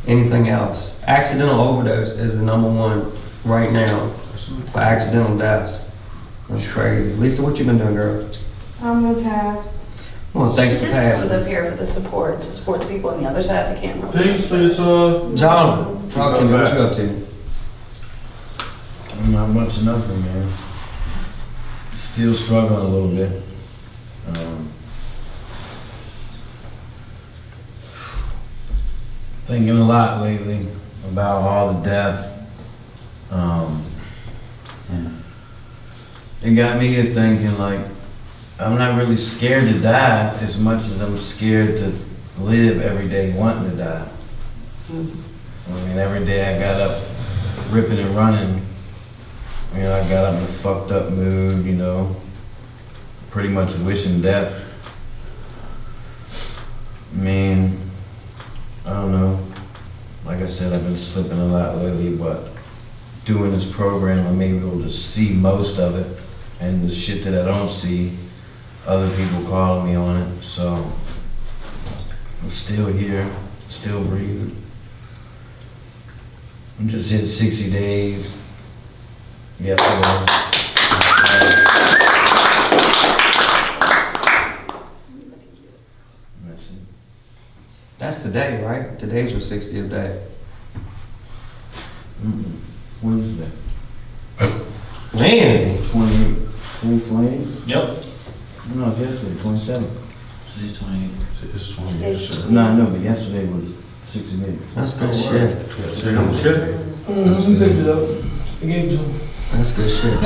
Speaker 1: anything else. Accidental overdose is the number one right now for accidental deaths. That's crazy. Lisa, what you been doing, girl?
Speaker 5: I'm gonna pass.
Speaker 1: Well, thanks
Speaker 6: She
Speaker 1: for
Speaker 6: just comes
Speaker 1: passing.
Speaker 6: up here for the support, to support the people on the other side of the camera.
Speaker 2: Thanks, Lisa.
Speaker 1: John, talk to me. What you up to?
Speaker 12: Not much of nothing, man. Still struggling a little bit. Thinking a lot lately about all the death. It got me to thinking, like, I'm not really scared to die as much as I'm scared to live every day wanting to die. I mean, every day I got up ripping and running. You know, I got up in a fucked up mood, you know, pretty much wishing death. I mean, I don't know. Like I said, I've been slipping a lot lately, but doing this program, I'm able to see most of it. And the shit that I don't see, other people calling me on it. So I'm still here, still breathing. I'm just hit 60 days. Yesterday.
Speaker 1: That's today, right? Today's your 60th day.
Speaker 12: When is that?
Speaker 1: Wednesday.
Speaker 12: 28. 28?
Speaker 10: Yep.
Speaker 12: No, it's yesterday, 27.
Speaker 4: Today's 28.
Speaker 2: It's
Speaker 6: Today's
Speaker 12: No, I know, but yesterday was 60 days.
Speaker 1: That's good shit.
Speaker 2: Mm-hmm, picked it up. I gave it to him.
Speaker 1: That's good shit.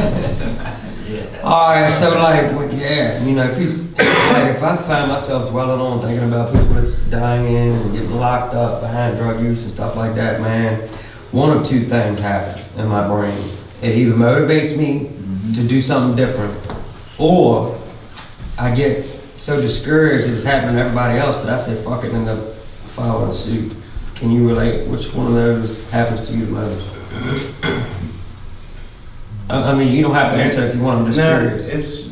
Speaker 1: Alright, so like, yeah, you know, if I find myself dwelling on thinking about people that's dying and getting locked up behind drug use and stuff like that, man, one of two things happen in my brain. It either motivates me to do something different, or I get so discouraged that it's happening to everybody else that I say, fuck it, and end up filing suit. Can you relate? Which one of those happens to you the most? I mean, you don't have to answer if you want. I'm just curious.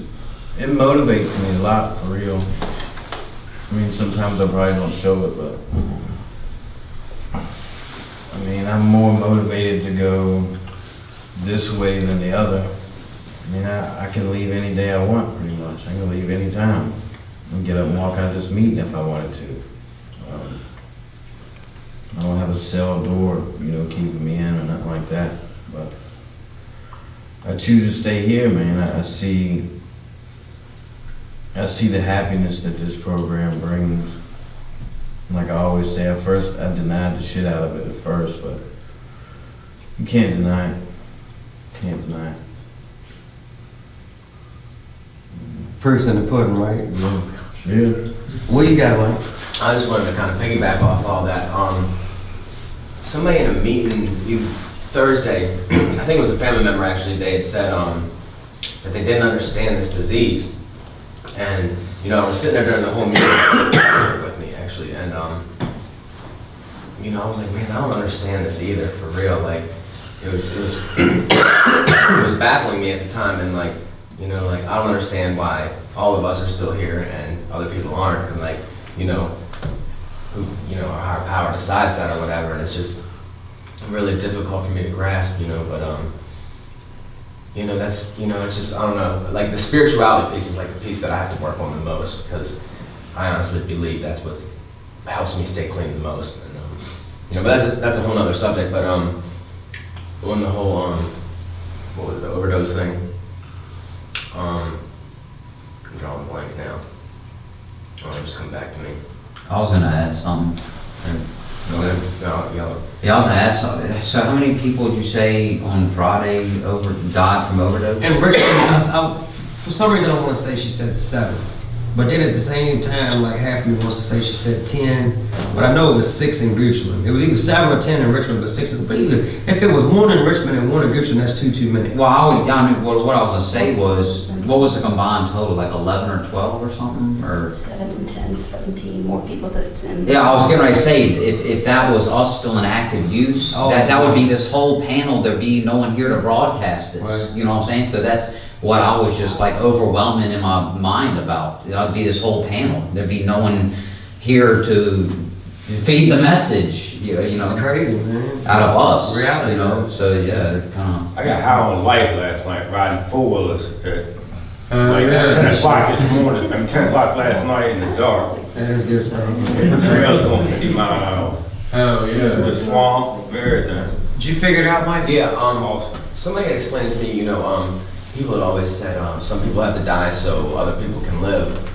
Speaker 12: It motivates me a lot, for real. I mean, sometimes I probably don't show it, but I mean, I'm more motivated to go this way than the other. I mean, I can leave any day I want, pretty much. I can leave any time and get up and walk out this meeting if I wanted to. I don't have a cell door, you know, keeping me in or nothing like that, but I choose to stay here, man. I see the happiness that this program brings. Like I always say, at first I denied the shit out of it at first, but you can't deny it. Can't deny it.
Speaker 1: Proof's in the pudding, right?
Speaker 12: Yeah.
Speaker 1: What you got, Mike?
Speaker 9: I just wanted to kind of piggyback off all that. Somebody in a meeting Thursday, I think it was a family member actually, they had said that they didn't understand this disease. And, you know, I was sitting there during the whole meeting with me actually, and, you know, I was like, man, I don't understand this either, for real. Like, it was it was baffling me at the time, and like, you know, like, I don't understand why all of us are still here and other people aren't, and like, you know, who, you know, our higher power decides that or whatever, and it's just really difficult for me to grasp, you know, but, you know, that's, you know, it's just, I don't know, like the spirituality piece is like the piece that I have to work on the most, because I honestly believe that's what helps me stay clean the most, and, you know, but that's a whole nother subject, but,
Speaker 13: on the whole, what was it, the overdose thing? I'm drawing a blank now. Oh, just come back to me.
Speaker 8: I was gonna add something.
Speaker 13: No, y'all.
Speaker 8: Yeah, I was gonna add something. So how many people did you say on Friday died from overdose?
Speaker 1: And Richmond, for some reason I want to say she said 7. But then at the same time, like half of me wants to say she said 10. But I know it was 6 in Goochland. It was either 7 or 10 in Richmond, but 6. But either, if it was 1 in Richmond and 1 in Goochland, that's too many.
Speaker 8: Well, what I was gonna say was, what was the combined total, like 11 or 12 or something, or?
Speaker 6: 7, 10, 17 more people that's in.
Speaker 8: Yeah, I was getting ready to say, if that was us still in active use, that would be this whole panel, there'd be no one here to broadcast this.
Speaker 1: Right.
Speaker 8: You know what I'm saying? So that's what I was just like overwhelming in my mind about. That'd be this whole panel. There'd be no one here to feed the message, you know.
Speaker 1: It's crazy, man.
Speaker 8: Out of us,
Speaker 1: Reality,
Speaker 8: you know.
Speaker 1: man.
Speaker 8: So yeah, it kind
Speaker 7: I got high on life last night riding 4-wheelers at like
Speaker 12: yeah.
Speaker 7: 10 o'clock this morning. 10 o'clock last night in the dark.
Speaker 1: That is good stuff.
Speaker 7: The trail's going 50 miles an hour.
Speaker 12: Hell yeah.
Speaker 7: The swamp, everything.
Speaker 1: Did you figure it out, Mike?
Speaker 13: Yeah,
Speaker 7: Awesome.
Speaker 13: somebody had explained to me, people had always said, some people have to die so other people can live.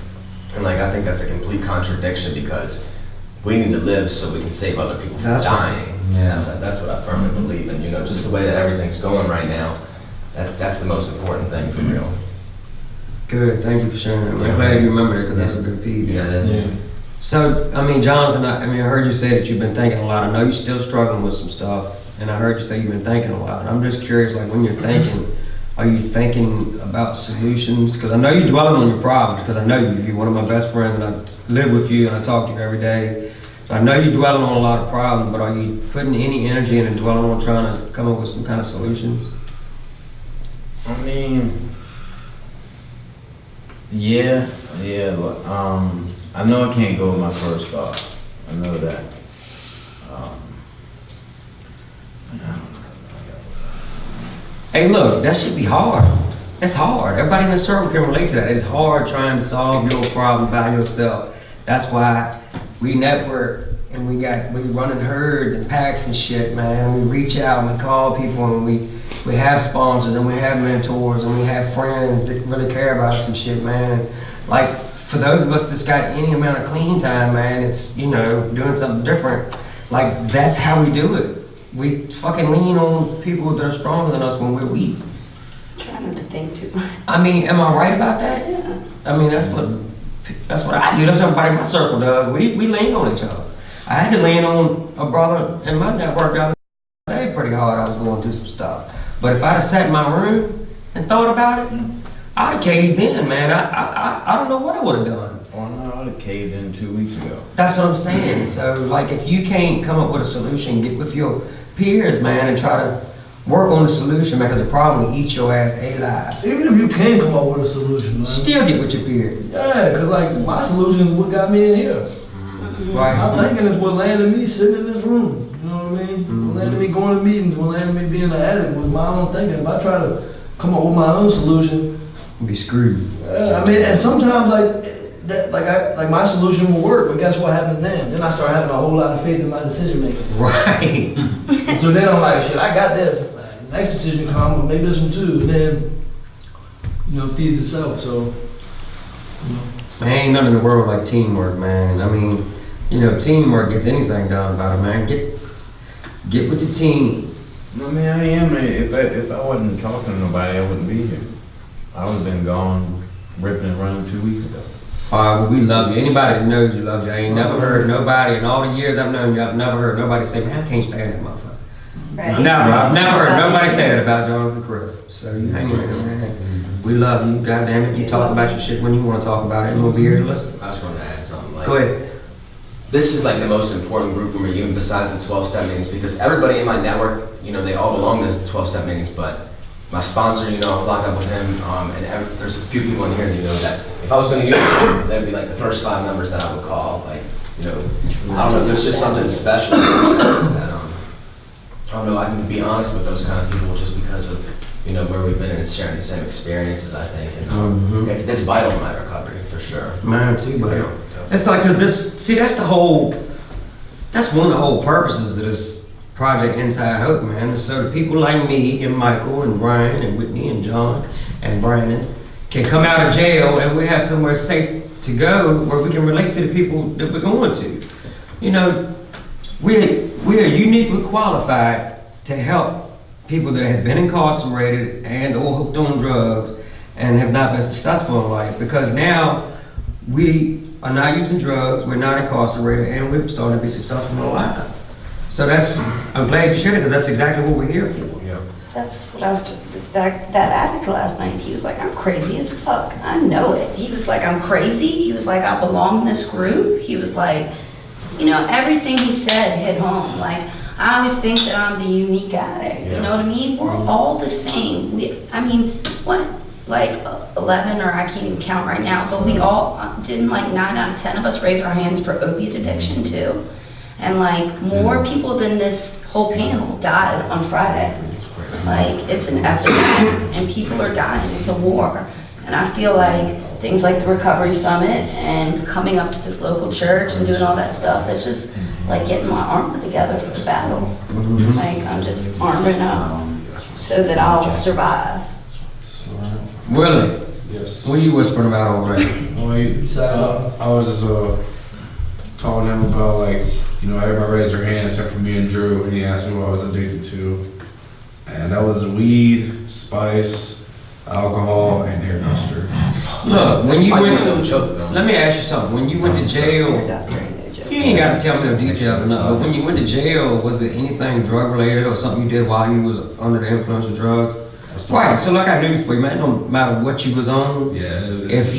Speaker 13: And like, I think that's a complete contradiction because we need to live so we can save other people from
Speaker 1: That's right.
Speaker 13: dying.
Speaker 8: Yeah.
Speaker 13: That's what I firmly believe in, just the way that everything's going right now, that's the most important thing for real.
Speaker 1: Good, thank you for sharing that. I'm
Speaker 13: Yeah.
Speaker 1: glad you remembered it because that's a good piece.
Speaker 8: yeah.
Speaker 1: So, I mean, Jonathan, I heard you say that you've been thinking a lot. I know you're still struggling with some stuff, and I heard you say you've been thinking a lot. And I'm just curious, like, when you're thinking, are you thinking about solutions? Because I know you're dwelling on your problems, because I know you. You're one of my best friends, and I live with you, and I talk to you every day. So I know you're dwelling on a lot of problems, but are you putting any energy into dwelling on trying to come up with some kind of solutions?
Speaker 12: I mean, yeah, but, I know I can't go with my first thought. I know that.
Speaker 1: Hey, look, that should be hard. That's hard. Everybody in the circle can relate to that. It's hard trying to solve your problem by yourself. That's why we network and we running herds and packs and shit, man. We reach out and we call people and we have sponsors and we have mentors and we have friends that really care about us and shit, man. And like, for those of us that's got any amount of clean time, man, it's, doing something different. Like, that's how we do it. We fucking lean on people that are stronger than us when we're weak.
Speaker 6: Try not to think too much.
Speaker 1: I mean, am I right about that?
Speaker 6: Yeah.
Speaker 1: I mean, that's what I do. That's what everybody in my circle does. We lean on each other. I had to lean on a brother in my network the other day pretty hard. I was going through some stuff. But if I'd have sat in my room and thought about it, I'd have caved in, man. I don't know what I would have done.
Speaker 12: Oh no, I'd have caved in 2 weeks ago.
Speaker 1: That's what I'm saying. So, like, if you can't come up with a solution, get with your peers, man, and try to work on the solution, man, because the problem will eat your ass alive.
Speaker 2: Even if you can come up with a solution, man.
Speaker 1: Still get with your peers.
Speaker 2: Yeah, because like my solution is what got me in here.
Speaker 1: Right.
Speaker 2: My thinking is what landed me sitting in this room. You know what I mean? What landed me going to meetings, what landed me being an addict was my own thinking. If I try to come up with my own solution,
Speaker 1: Be screwed.
Speaker 2: I mean, and sometimes like my solution will work, but guess what happens then? Then I start having a whole lot of faith in my decision making.
Speaker 1: Right.
Speaker 2: And so then I'm like, shit, I got this. Next decision comes, maybe this one too, and then feeds itself. So,
Speaker 1: Man, ain't nothing in the world like teamwork, man. I mean, teamwork gets anything done about it, man. Get with the team.
Speaker 12: I mean, I am. If I wasn't talking to nobody, I wouldn't be here. I would have been gone, ripping and running 2 weeks ago.
Speaker 1: All right, well, we love you. Anybody that knows you loves you. I ain't never heard nobody in all the years I've known you. I've never heard nobody say, "Man, I can't stand that motherfucker."
Speaker 6: Right.
Speaker 1: Never. I've never heard nobody say that about Jonathan Crib. So you hang in there, man. We love you. God damn it. You talk about your shit when you want to talk about it, and we'll be here to listen.
Speaker 13: I just wanted to add something.
Speaker 1: Go ahead.
Speaker 13: This is like the most important group for me, even besides the 12-step meetings, because everybody in my network, they all belong to the 12-step meetings, but my sponsor, I'm locked up with him, and there's a few people in here, that if I was going to use them, that'd be like the first 5 numbers that I would call. Like, I don't know, there's just something special that, I don't know, I can be honest with those kind of people just because of, where we've been and sharing the same experiences, I think. And it's vital in my recovery, for sure.
Speaker 1: Mine too, but it's like, that's one of the whole purposes of this Project Inside Hope, man. So the people like me and Michael and Brian and Whitney and John and Brandon can come out of jail and we have somewhere safe to go where we can relate to the people that we're going to. You know, we are uniquely qualified to help people that have been incarcerated and or hooked on drugs and have not been successful in life, because now we are not using drugs, we're not incarcerated, and we're starting to be successful in life. So I'm glad you shared it, because that's exactly what we're here for.
Speaker 3: Yeah.
Speaker 6: That's what I was, that addict last night, he was like, I'm crazy as fuck. I know it. He was like, I'm crazy. He was like, I belong in this group. He was like, you know, everything he said hit home. Like, I always think that I'm the unique addict. You know what I mean? We're all the same. What? Like 11, or I can't even count right now, but we all, didn't like 9 out of 10 of us raise our hands for opiate addiction too? And like more people than this whole panel died on Friday. Like, it's an epidemic and people are dying. It's a war. And I feel like things like the Recovery Summit and coming up to this local church and doing all that stuff, that's just like getting my armor together for the battle. Like, I'm just armoring up so that I'll survive.
Speaker 1: Willie,
Speaker 12: Yes.
Speaker 1: what are you whispering about over there?
Speaker 12: I was just talking to him about, like, you know, everybody raised their hand except for me and Drew, and he asked me what I was addicted to. And that was weed, spice, alcohol, and hair duster.
Speaker 1: Look, when you
Speaker 9: Spice is
Speaker 1: went,
Speaker 9: no joke, though.
Speaker 1: let me ask you something. When you went to jail, you ain't got to tell me the details enough. But when you went to jail, was it anything drug related or something you did while you was under the influence of drugs? Right. So like I knew for you, man, it don't matter what you was on.
Speaker 12: Yeah.
Speaker 1: If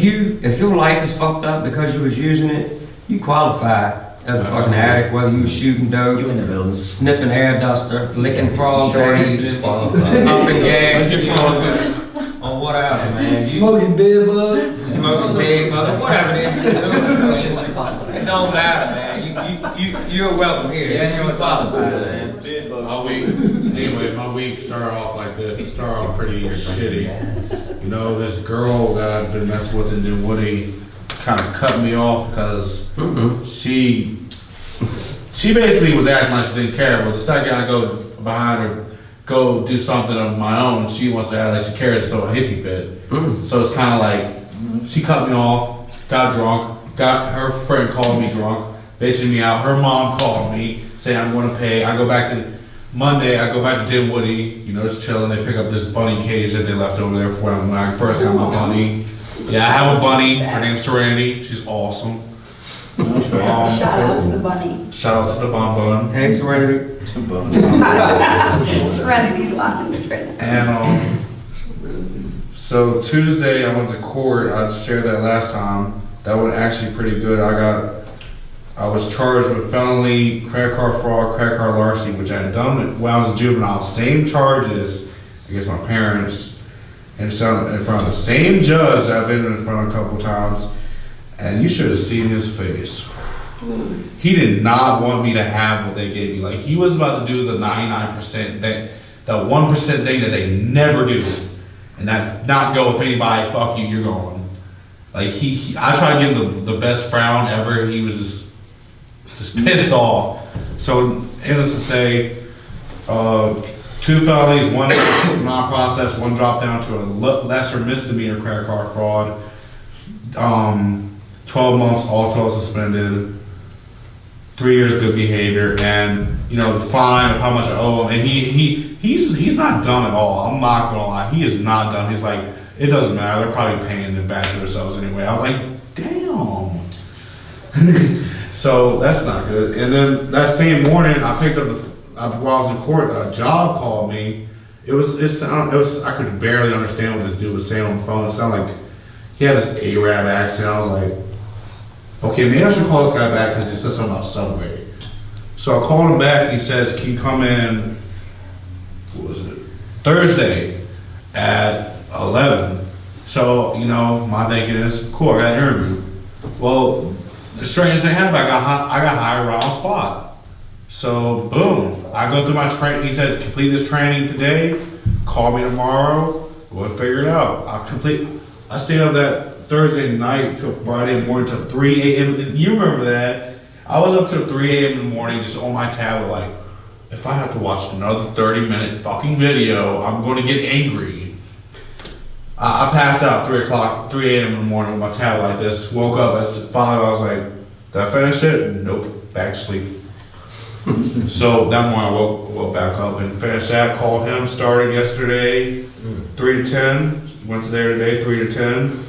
Speaker 1: your life is fucked up because you was using it, you qualify as a fucking addict, whether you was shooting dope,
Speaker 9: You in the building.
Speaker 1: sniffing air duster, licking frog
Speaker 9: Sure,
Speaker 1: faces,
Speaker 9: you disqualified.
Speaker 1: pumping gas, you know what I'm saying? Or whatever, man. You
Speaker 2: Smoking bed bug.
Speaker 1: smoking big mother, whatever it is you do. It don't matter, man. You're welcome here.
Speaker 9: Yeah,
Speaker 1: You're qualified, man.
Speaker 12: My week started off like this. It started off pretty shitty. You know, this girl that I've been messing with in Dinwiddie kind of cut me off because she basically was acting like she didn't care. But the second I go behind her, go do something of my own, she wants to act like she cares, throw a hissy fit. So it's kind of like, she cut me off, got drunk, got her friend called me drunk, bitching me out. Her mom called me, saying I'm going to pay. I go back to Monday, I go back to Dinwiddie, you know, just chilling. They pick up this bunny cage that they left over there for when I first got my bunny. Yeah, I have a bunny. Her name's Serenity. She's awesome.
Speaker 6: Shout out to the bunny.
Speaker 12: Shout out to the bonbon.
Speaker 1: Hey, Serenity.
Speaker 6: Serenity's watching this right now.
Speaker 12: And so Tuesday I went to court. I shared that last time. That went actually pretty good. I was charged with felony, credit card fraud, credit card larceny, which I had done when I was a juvenile. Same charges against my parents, and so in front of the same judge that I've been in front of a couple times. And you should have seen his face. He did not want me to have what they gave me. Like, he was about to do the 99% thing, the 1% thing that they never do, and that's not go with anybody. Fuck you, you're going. Like, I tried to give him the best frown ever. He was just pissed off. So, needless to say, 2 felonies, 1 non-process, 1 drop down to a lesser misdemeanor credit card fraud. 12 months, all 12 suspended. 3 years good behavior, and you know the fine of how much I owe him. And he's not dumb at all. I'm not gonna lie, he is not dumb. He's like, it doesn't matter. They're probably paying it back to themselves anyway. I was like, damn. So that's not good. And then that same morning, I picked up while I was in court. A job called me. It was I could barely understand what this dude was saying on the phone. It sounded like he had this Arab accent. I was like, okay, maybe I should call this guy back because he said something about Subway. So I called him back. He says, can you come in, what was it, Thursday at 11. So, you know, my thinking is, cool, I got an interview. Well, the strangest thing happened, I got hired right on spot. So, boom, I go through my training. He says, complete this training today, call me tomorrow, we'll figure it out. I stayed up that Thursday night till Friday morning till 3 a.m. You remember that. I was up till 3 a.m. in the morning just on my tablet like,
Speaker 3: if I have to watch another 30-minute fucking video, I'm going to get angry. I passed out 3 a.m. in the morning with my tab like this. Woke up at 5. I was like, did I finish it? Nope. Back to sleep. So that morning I woke back up and finished that. Called him. Started yesterday, 3 to 10. Went to there today, 3 to 10.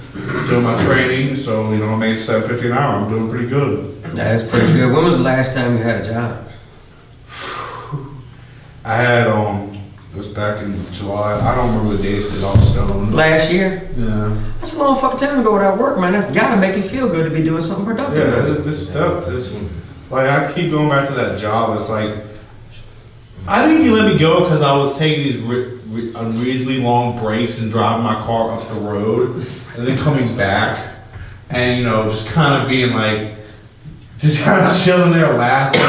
Speaker 3: Doing my training. So I made $7.50 an hour. I'm doing pretty good.
Speaker 1: That's pretty good. When was the last time you had a job?
Speaker 3: I had it was back in July. I don't remember the dates because I was stoned.
Speaker 1: Last year?
Speaker 3: Yeah.
Speaker 1: That's a long fucking time to go without work, man. That's gotta make you feel good to be doing something productive.
Speaker 3: Yeah, this stuff is like I keep going back to that job. It's like I think he let me go because I was taking these unreasonably long breaks and driving my car up the road and then coming back and just kind of being like just kind of chilling there laughing.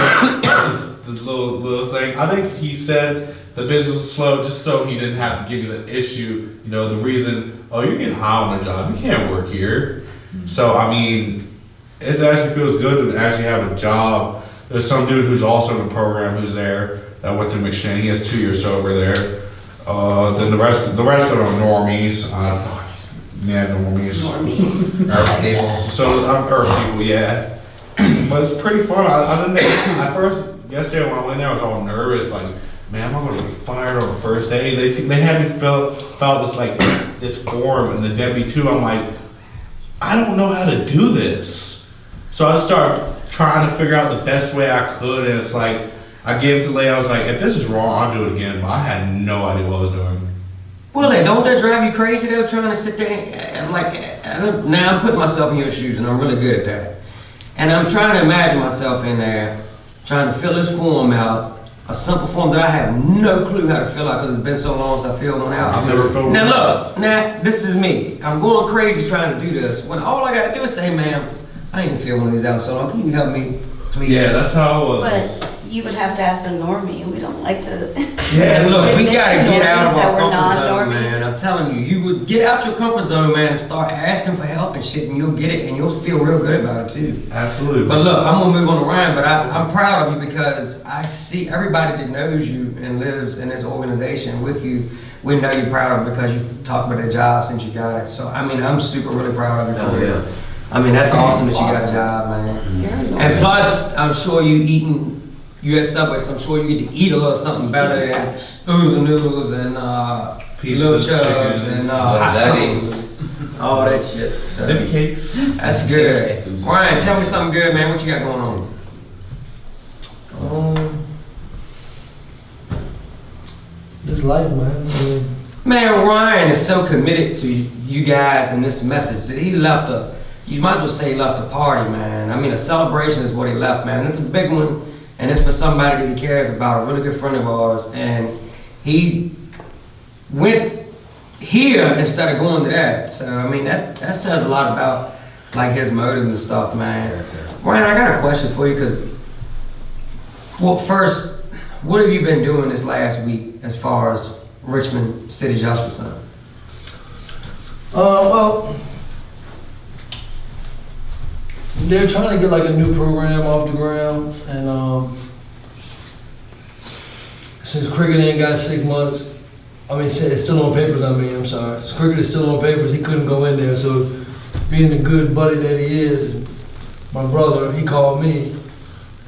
Speaker 3: It's the little thing. I think he said the business was slow just so he didn't have to give you the issue, the reason, oh, you're getting high on the job, you can't work here. So, I mean, it actually feels good to actually have a job. There's some dude who's also in the program who's there that went through McShin. He has 2 years sober there. Then the rest of them are normies. Yeah, normies. So, I'm Earth people, yeah. But it's pretty fun. I didn't think, at first, yesterday when I went there, I was all nervous, like, man, I'm gonna get fired on the first day. They had me fill this form and the W-2. I'm like, I don't know how to do this. So I started trying to figure out the best way I could, and it's like I gave it to the lady. I was like, if this is wrong, I'll do it again. But I had no idea what I was doing.
Speaker 1: Well, don't that drive you crazy though, trying to sit there and now I'm putting myself in your shoes and I'm really good at that. And I'm trying to imagine myself in there, trying to fill this form out. A simple form that I have no clue how to fill out because it's been so long since I filled one out.
Speaker 3: I've never filled one
Speaker 1: out. Now, this is me. I'm going crazy trying to do this. When all I got to do is say, hey, ma'am, I ain't gonna fill one of these out so long. Can you help me, please?
Speaker 3: Yeah, that's how it was.
Speaker 6: But you would have to ask a normie, and we don't like to.
Speaker 1: Yeah, look, we gotta get out of our
Speaker 6: that we're
Speaker 1: comfort zone,
Speaker 6: non-normies.
Speaker 1: man. I'm telling you, you would get out your comfort zone, man, and start asking for help and shit, and you'll get it, and you'll feel real good about it too.
Speaker 3: Absolutely.
Speaker 1: But look, I'm gonna move on to Ryan, but I'm proud of you because I see everybody that knows you and lives in this organization with you. We know you're proud of it because you talked about that job since you got it. So I mean, I'm super really proud of you.
Speaker 13: Oh, yeah.
Speaker 1: I mean, that's awesome that you got a job, man. And plus, I'm sure you at Subway, so I'm sure you get to eat a little something better than oodles and noodles and little chubs and hot dogs, all that shit. So,
Speaker 3: Zippy cakes.
Speaker 1: that's good. Ryan, tell me something good, man. What you got going on?
Speaker 2: Just life, man.
Speaker 1: Man, Ryan is so committed to you guys and this message that he left you might as well say he left a party, man. I mean, a celebration is what he left, man. And it's a big one. And it's for somebody that he cares about, a really good friend of ours. And he went here instead of going to that. So, I mean, that says a lot about, like, his motive and stuff, man. Ryan, I got a question for you, because, well, first, what have you been doing this last week as far as Richmond City Justice Center?
Speaker 2: Well, they're trying to get like a new program off the ground, and since Cricket ain't got 6 months, I mean, it's still on papers. I'm sorry. So Cricket is still on papers. He couldn't go in there. So, being the good buddy that he is, my brother, he called me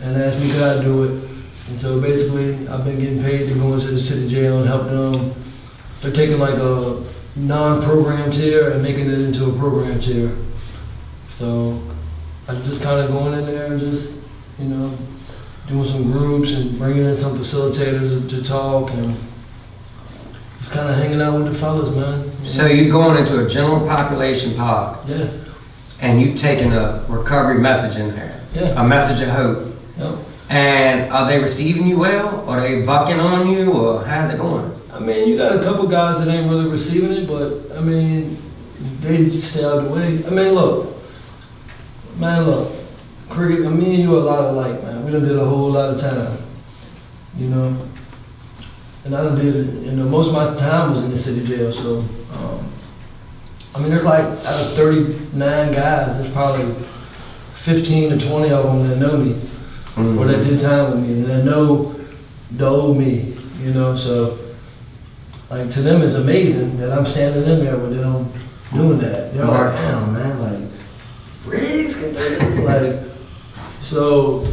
Speaker 2: and asked me could I do it. And so basically, I've been getting paid to go into the city jail and help them. They're taking like a non-program tier and making it into a program tier. So I'm just kind of going in there and just, doing some groups and bringing in some facilitators to talk and just kind of hanging out with the fellas, man.
Speaker 1: So you're going into a general population pod.
Speaker 2: Yeah.
Speaker 1: And you taking a recovery message in there.
Speaker 2: Yeah.
Speaker 1: A message of hope.
Speaker 2: Yep.
Speaker 1: And are they receiving you well? Are they bucking on you, or how's it going?
Speaker 2: I mean, you got a couple guys that ain't really receiving it, but I mean, they stay out of the way. I mean, look, Cricket, me and you are a lot alike, man. We done did a whole lot of time, And I done did, most of my time was in the city jail, so, I mean, there's like, out of 39 guys, there's probably 15 to 20 of them that know me, or that did time with me, and that know the old me, you know, so, like, to them it's amazing that I'm standing in there with them doing that. They're like, damn, man, like, Riggs can do this, like, so,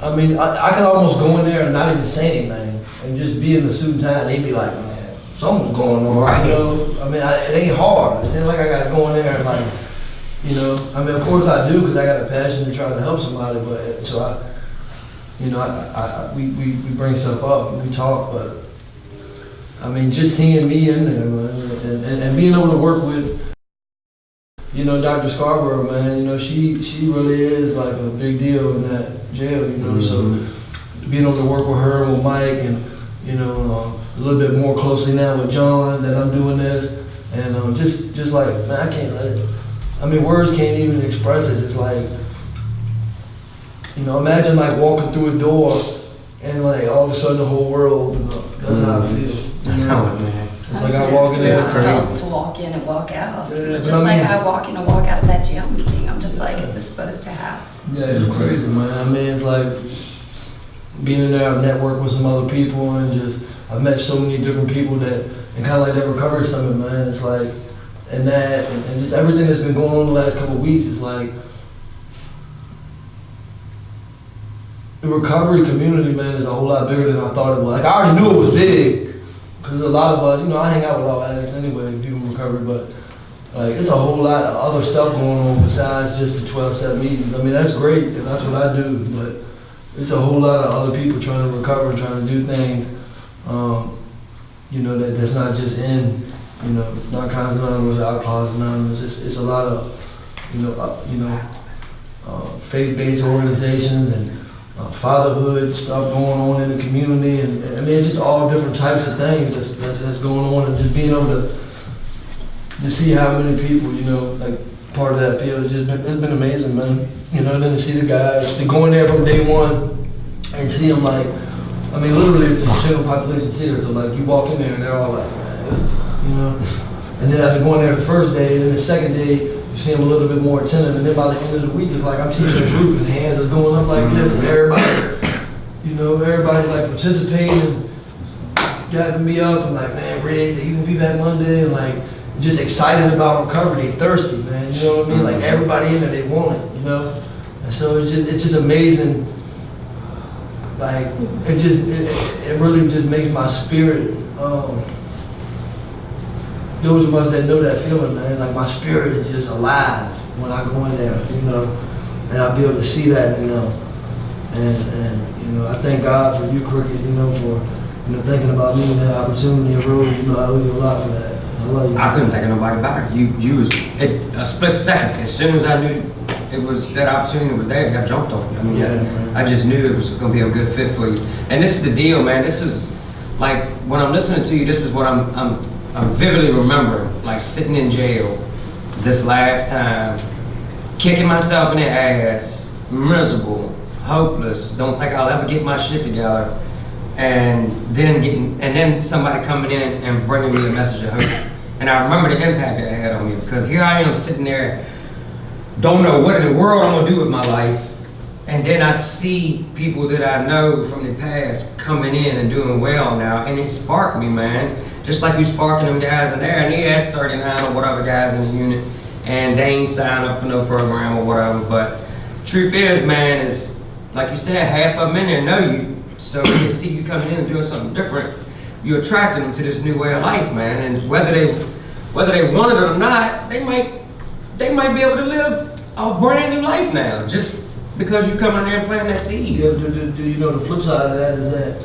Speaker 2: I mean, I could almost go in there and not even say anything, and just be in the suit and tie, and they'd be like, man, something's going on, you know? I mean, it ain't hard. It ain't like I gotta go in there and like, you know, I mean, of course I do, because I got a passion to try to help somebody, but, so we bring stuff up, and we talk, but, I mean, just seeing me in there, man, and being able to work with, you know, Dr. Scarborough, man, you know, she really is like a big deal in that jail, you know, so being able to work with her and with Mike, and, you know, a little bit more closely now with John, that I'm doing this, and just like, man, I mean, words can't even express it. It's like, you know, imagine like walking through a door and like all of a sudden the whole world opens up. That's how I feel. You know?
Speaker 1: Man.
Speaker 2: It's like I walk in there.
Speaker 6: It's crazy to walk in and walk out.
Speaker 2: Yeah,
Speaker 6: Just
Speaker 2: but I
Speaker 6: like
Speaker 2: mean-
Speaker 6: I walk in and walk out of that jail meeting, I'm just like, is this supposed to happen?
Speaker 2: Yeah, it's crazy, man. I mean, it's like being in there, I've networked with some other people, and just I've met so many different people that, and kind of like that recovery summit, man. It's like, and that, and just everything that's been going on the last couple of weeks is like, the recovery community, man, is a whole lot bigger than I thought it was. Like, I already knew it was big, because a lot of us, you know, I hang out with all addicts anyway, people in recovery, but like, it's a whole lot of other stuff going on besides just the 12-step meetings. I mean, that's great, and that's what I do, but it's a whole lot of other people trying to recover, trying to do things, you know, that's not just in, you know, Narcotics Anonymous, Alcoholics Anonymous. It's a lot of, faith-based organizations and fatherhood stuff going on in the community, and I mean, it's just all different types of things that's going on, and just being able to see how many people, you know, like part of that field, it's been amazing, man. You know, and then to see the guys, to go in there from day one and see them like, I mean, literally it's a general population theater, so like you walk in there and they're all like, you know, and then after going there the first day, and then the second day, you see them a little bit more attentive, and then by the end of the week, it's like I'm teaching a group, and hands is going up like this, and everybody's like participating, gathering me up, and like, man, Red, you gonna be back Monday, and like, just excited about recovery, they thirsty, man, you know what I mean? Like everybody in there, they want it, you know? And so it's just amazing, like, it really just makes my spirit, those of us that know that feeling, man, like my spirit is just alive when I go in there, you know, and I'll be able to see that, you know, and you know, I thank God for you, Cricket, you know, for, you know, thinking about me and that opportunity arose, you know, I owe you a lot for that. I love you.
Speaker 1: I couldn't think of nobody better. You was a split second. As soon as I knew it was that opportunity was there, I jumped on it. I mean,
Speaker 2: Yeah.
Speaker 1: I just knew it was gonna be a good fit for you. And this is the deal, man. This is like when I'm listening to you. This is what I'm vividly remembering, like sitting in jail this last time, kicking myself in the ass, miserable, hopeless, don't think I'll ever get my shit together, and then somebody coming in and bringing me a message of hope. And I remember the impact that it had on me, because here I am sitting there, don't know what in the world I'm gonna do with my life, and then I see people that I know from the past coming in and doing well now, and it sparked me, man. Just like you sparking them guys in there, and he has 39 or whatever guys in the unit, and they ain't signed up for no program or whatever. But truth is, man, is like you said, half of them in there know you, so when they see you coming in and doing something different, you're attracting them to this new way of life, man. And whether they want it or not, they might be able to live a brand new life now, just because you come in there and plant that seed.
Speaker 2: Yeah, do you know the flip side of that is that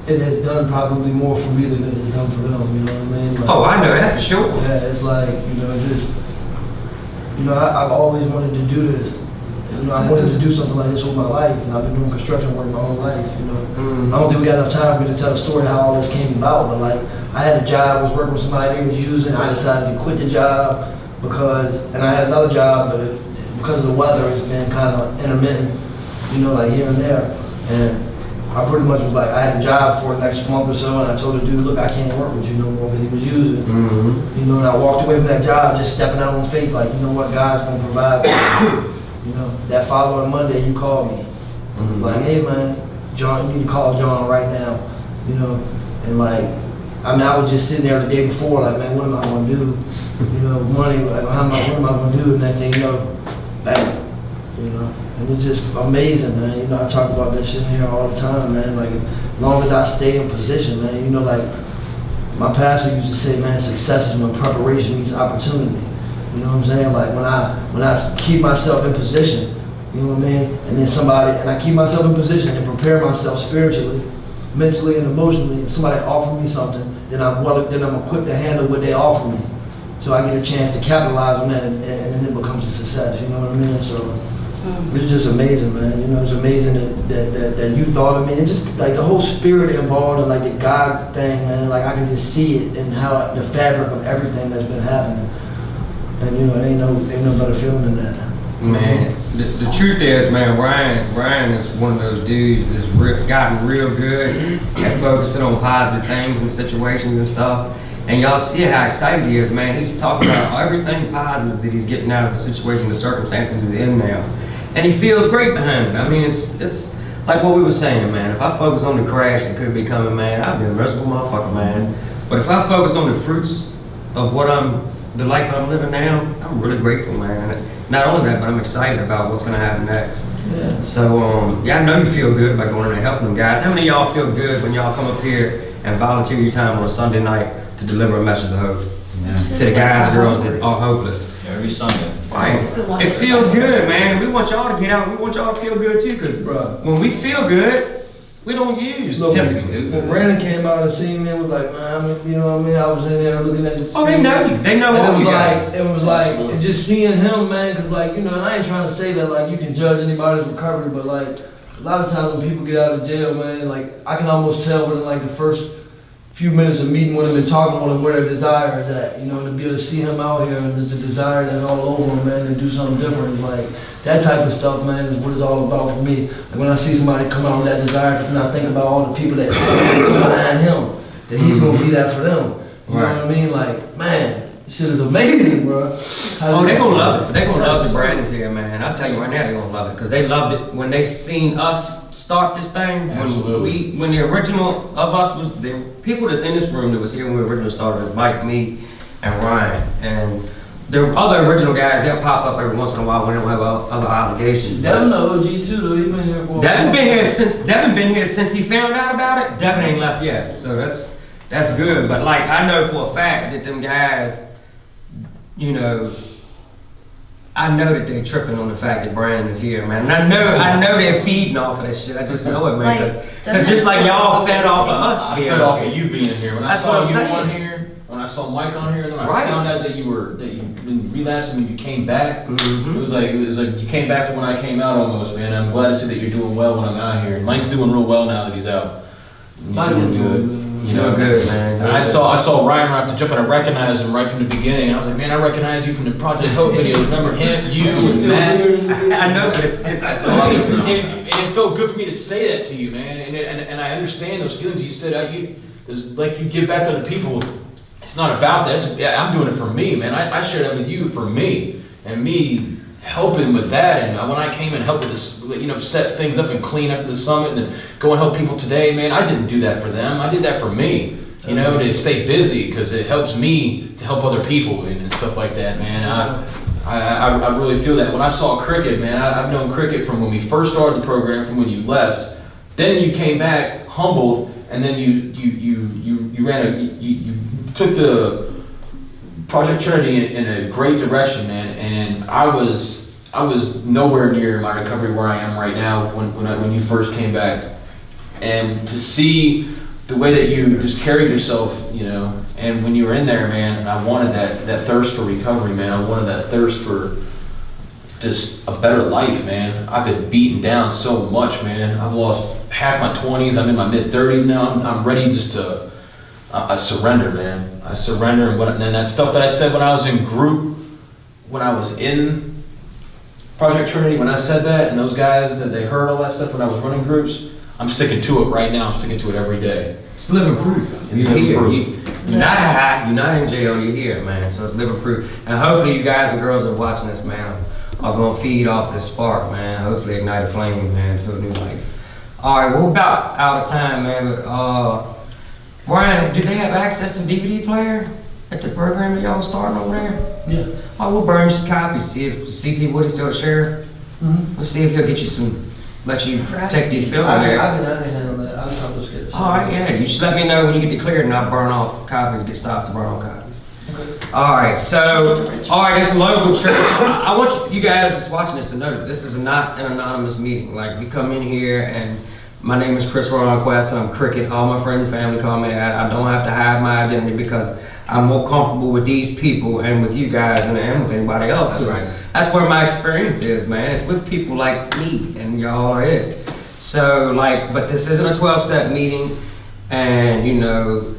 Speaker 2: it has done probably more for me than it has done for them, you know what I mean? Like,
Speaker 1: Oh, I know that for sure.
Speaker 2: yeah, it's like, you know, just, you know, I've always wanted to do this. You know, I wanted to do something like this all my life, and I've been doing construction work my whole life, you know. I don't think we got enough time for me to tell the story how all this came about, but like, I had a job, was working with somebody they was using, I decided to quit the job and I had another job, but because of the weather, it's been kind of intermittent, you know, like here and there. And I pretty much was like, I had a job for the next month or so, and I told the dude, look, I can't work with you no more, because he was using. You know, and I walked away from that job just stepping out on faith, like, you know what, God's going to provide for me. You know, that following Monday, you called me. Like, hey, man, John, you need to call John right now, you know, and like, I mean, I was just sitting there the day before, like, man, what am I gonna do? You know, money, like, what am I gonna do? And next thing you know, bam, you know, and it's just amazing, man. You know, I talk about that shit here all the time, man. Like, as long as I stay in position, man, you know, like, my pastor used to say, man, success is when preparation meets opportunity. You know what I'm saying? Like, when I keep myself in position, you know what I mean? And then and I keep myself in position and prepare myself spiritually, mentally and emotionally, and somebody offer me something, then I'm equipped to handle what they offer me. So I get a chance to capitalize on that, and then it becomes a success, you know what I mean? So it's just amazing, man. You know, it's amazing that you thought of me. It's just like the whole spirit involved in like the God thing, man. Like I can just see it in how the fabric of everything that's been happening. And you know, ain't no better feeling than that.
Speaker 1: Man, the truth is, man, Ryan is one of those dudes that's gotten real good at focusing on positive things and situations and stuff. And y'all see how excited he is, man. He's talking about everything positive that he's getting out of the situation, the circumstances he's in now. And he feels great behind it. I mean, it's like what we were saying, man. If I focus on the crash that could be coming, man, I'd be a miserable motherfucker, man. But if I focus on the fruits of the life I'm living now, I'm really grateful, man. Not only that, but I'm excited about what's gonna happen next.
Speaker 2: Yeah.
Speaker 1: So, yeah, I know you feel good by going in and helping them guys. How many of y'all feel good when y'all come up here and volunteer your time on a Sunday night to deliver a message of hope to the guys and girls that are hopeless?
Speaker 4: Every Sunday.
Speaker 1: Right. It feels good, man. We want y'all to get out. We want y'all to feel good too, because when we feel good, we don't use typically.
Speaker 2: When Brandon came out and seen me, it was like, man, you know what I mean? I was in there looking at the
Speaker 1: Oh, they know you. They know all you guys.
Speaker 2: It was like, and just seeing him, man, because like, you know, and I ain't trying to say that like you can judge anybody's recovery, but like a lot of times when people get out of jail, man, like I can almost tell within like the first few minutes of meeting with him and talking with him where their desire is at, you know, to be able to see him out here and there's a desire that's all over him, man, and do something different. Like that type of stuff, man, is what it's all about for me. And when I see somebody come out with that desire, then I think about all the people that behind him, that he's gonna be that for them. You know what I mean? Like, man, this shit is amazing, bro.
Speaker 1: Oh, they're gonna love it. They're gonna love the Brandon's here, man. I'll tell you right now, they're gonna love it because they loved it when they seen us start this thing.
Speaker 10: Absolutely.
Speaker 1: When the original of us was the people that's in this room that was here when we originally started was Mike, me, and Ryan. And the other original guys, they'll pop up every once in a while when they have other obligations.
Speaker 2: Devin the OG too, though. He's been here for
Speaker 1: Devin been here since he found out about it. Devin ain't left yet, so that's good. But like I know for a fact that them guys, you know, I know that they're tripping on the fact that Brandon is here, man. And I know they're feeding off of that shit. I just know it, man. Because just like y'all fed off of us,
Speaker 10: I fed off of you being here. When I saw you
Speaker 1: saying.
Speaker 10: on here, when I saw Mike on here, and then I found out that you've been relapsing and you came back.
Speaker 1: Mm-hmm.
Speaker 10: It was like you came back from when I came out almost, man. I'm glad to see that you're doing well when I'm out here. Mike's doing real well now that he's out. You're doing good.
Speaker 1: You know, good, man.
Speaker 10: And I saw Ryan right to jump and I recognized him right from the beginning. I was like, man, I recognize you from the Project Hope video. Remember him, you, and Matt?
Speaker 1: I know, but
Speaker 10: That's awesome. And it felt good for me to say that to you, man. And I understand those feelings you said. Like you give back to other people. It's not about that. I'm doing it for me, man. I share that with you for me and me helping with that. And when I came and helped with this, you know, set things up and clean after the summit and then go and help people today, man, I didn't do that for them. I did that for me, you know, to stay busy because it helps me to help other people and stuff like that, man. I really feel that. When I saw Cricket, man, I've known Cricket from when we first started the program, from when you left. Then you came back humbled, and then you took the Project Trinity in a great direction, man. And I was nowhere near my recovery where I am right now when you first came back. And to see the way that you just carried yourself, you know, and when you were in there, man, and I wanted that thirst for recovery, man. I wanted that thirst for just a better life, man. I've been beaten down so much, man. I've lost half my 20s. I'm in my mid-30s now. I'm ready just to, I surrender, man. I surrender. And then that stuff that I said when I was in group, when I was in Project Trinity, when I said that, and those guys, that they heard all that stuff when I was running groups, I'm sticking to it right now. I'm sticking to it every day.
Speaker 1: It's living proof. You're here. You're not high. You're not in jail. You're here, man. So it's living proof. And hopefully you guys and girls that are watching this, man, are going to feed off this spark, man. Hopefully ignite a flame, man, to a new life. All right, well, we're about out of time, man, but, Brian, do they have access to DVD player at the program that y'all starting over there?
Speaker 2: Yeah.
Speaker 1: Oh, we'll burn you some copies, see if CT Woody's still a sheriff. We'll see if he'll get you some, let you take these films
Speaker 2: I
Speaker 1: there.
Speaker 2: can handle that. I'll just get it.
Speaker 1: All right, yeah, you just let me know when you get declared and I'll burn off copies, get stops to burn off copies. All right, so, all right, this local church, I want you guys that's watching this to know that this is not an anonymous meeting. Like, we come in here and my name is Chris Ronquest, and I'm Cricket. All my friends and family call me that. I don't have to hide my identity because I'm more comfortable with these people and with you guys than I am with anybody else.
Speaker 13: That's right.
Speaker 1: That's where my experience is, man. It's with people like me, and y'all are it. So, like, but this isn't a 12-step meeting, and, you know,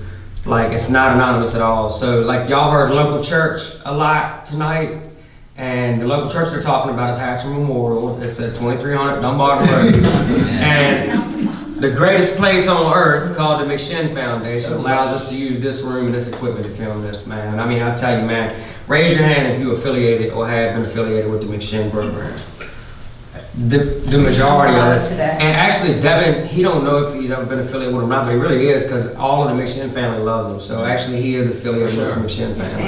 Speaker 1: like, it's not anonymous at all. So, like, y'all heard local church a lot tonight, and the local church they're talking about is Hatcher Memorial. It's at 2300 Dunbar Road. And the greatest place on earth, called the McShin Foundation, allows us to use this room and this equipment to film this, man. I mean, I'll tell you, man, raise your hand if you're affiliated or have been affiliated with the McShin program. The majority of us, and actually Devin, he don't know if he's ever been affiliated with him or not, but he really is, because all of the McShin family loves him. So actually he is affiliated with the McShin family.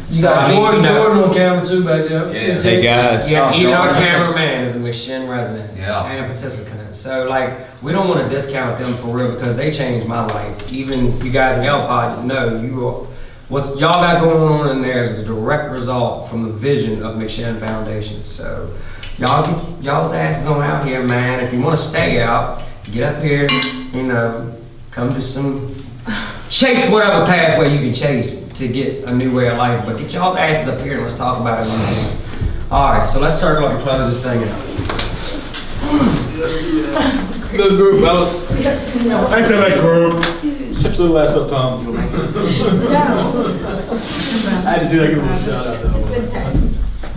Speaker 2: You got Jordan on camera too back there.
Speaker 13: Yeah.
Speaker 12: Hey guys.
Speaker 1: Yeah, even our cameraman is a McShin resident
Speaker 8: Yeah.
Speaker 1: and participant. So like, we don't want to discount them for real because they changed my life. Even you guys in L-Pod know what y'all got going on in there is a direct result from the vision of McShin Foundation. So y'all get y'all's asses on out here, man. If you want to stay out, get up here, you know, come to chase whatever pathway you can chase to get a new way of life. But get y'all's asses up here and let's talk about it. All right, so let's circle up and close this thing out.
Speaker 10: Good group, fellas.
Speaker 3: Thanks for that group.
Speaker 10: Shut your little ass up, Tom. I had to do that, give him a shout out.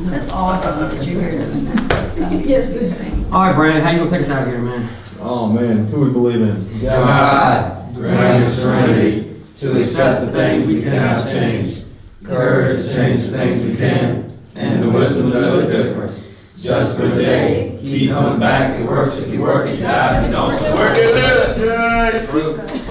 Speaker 6: That's awesome that you're here doing that. That's gotta be the sweetest thing.
Speaker 1: All right, Brandon, how you gonna take us out of here, man?
Speaker 10: Oh man, who we believe in?
Speaker 14: God, grant us serenity to accept the things we cannot change, courage to change the things we can, and the wisdom to know the difference. Just for a day, keep coming back. It works if you work it, you die if you don't. Work it, live it. Yay!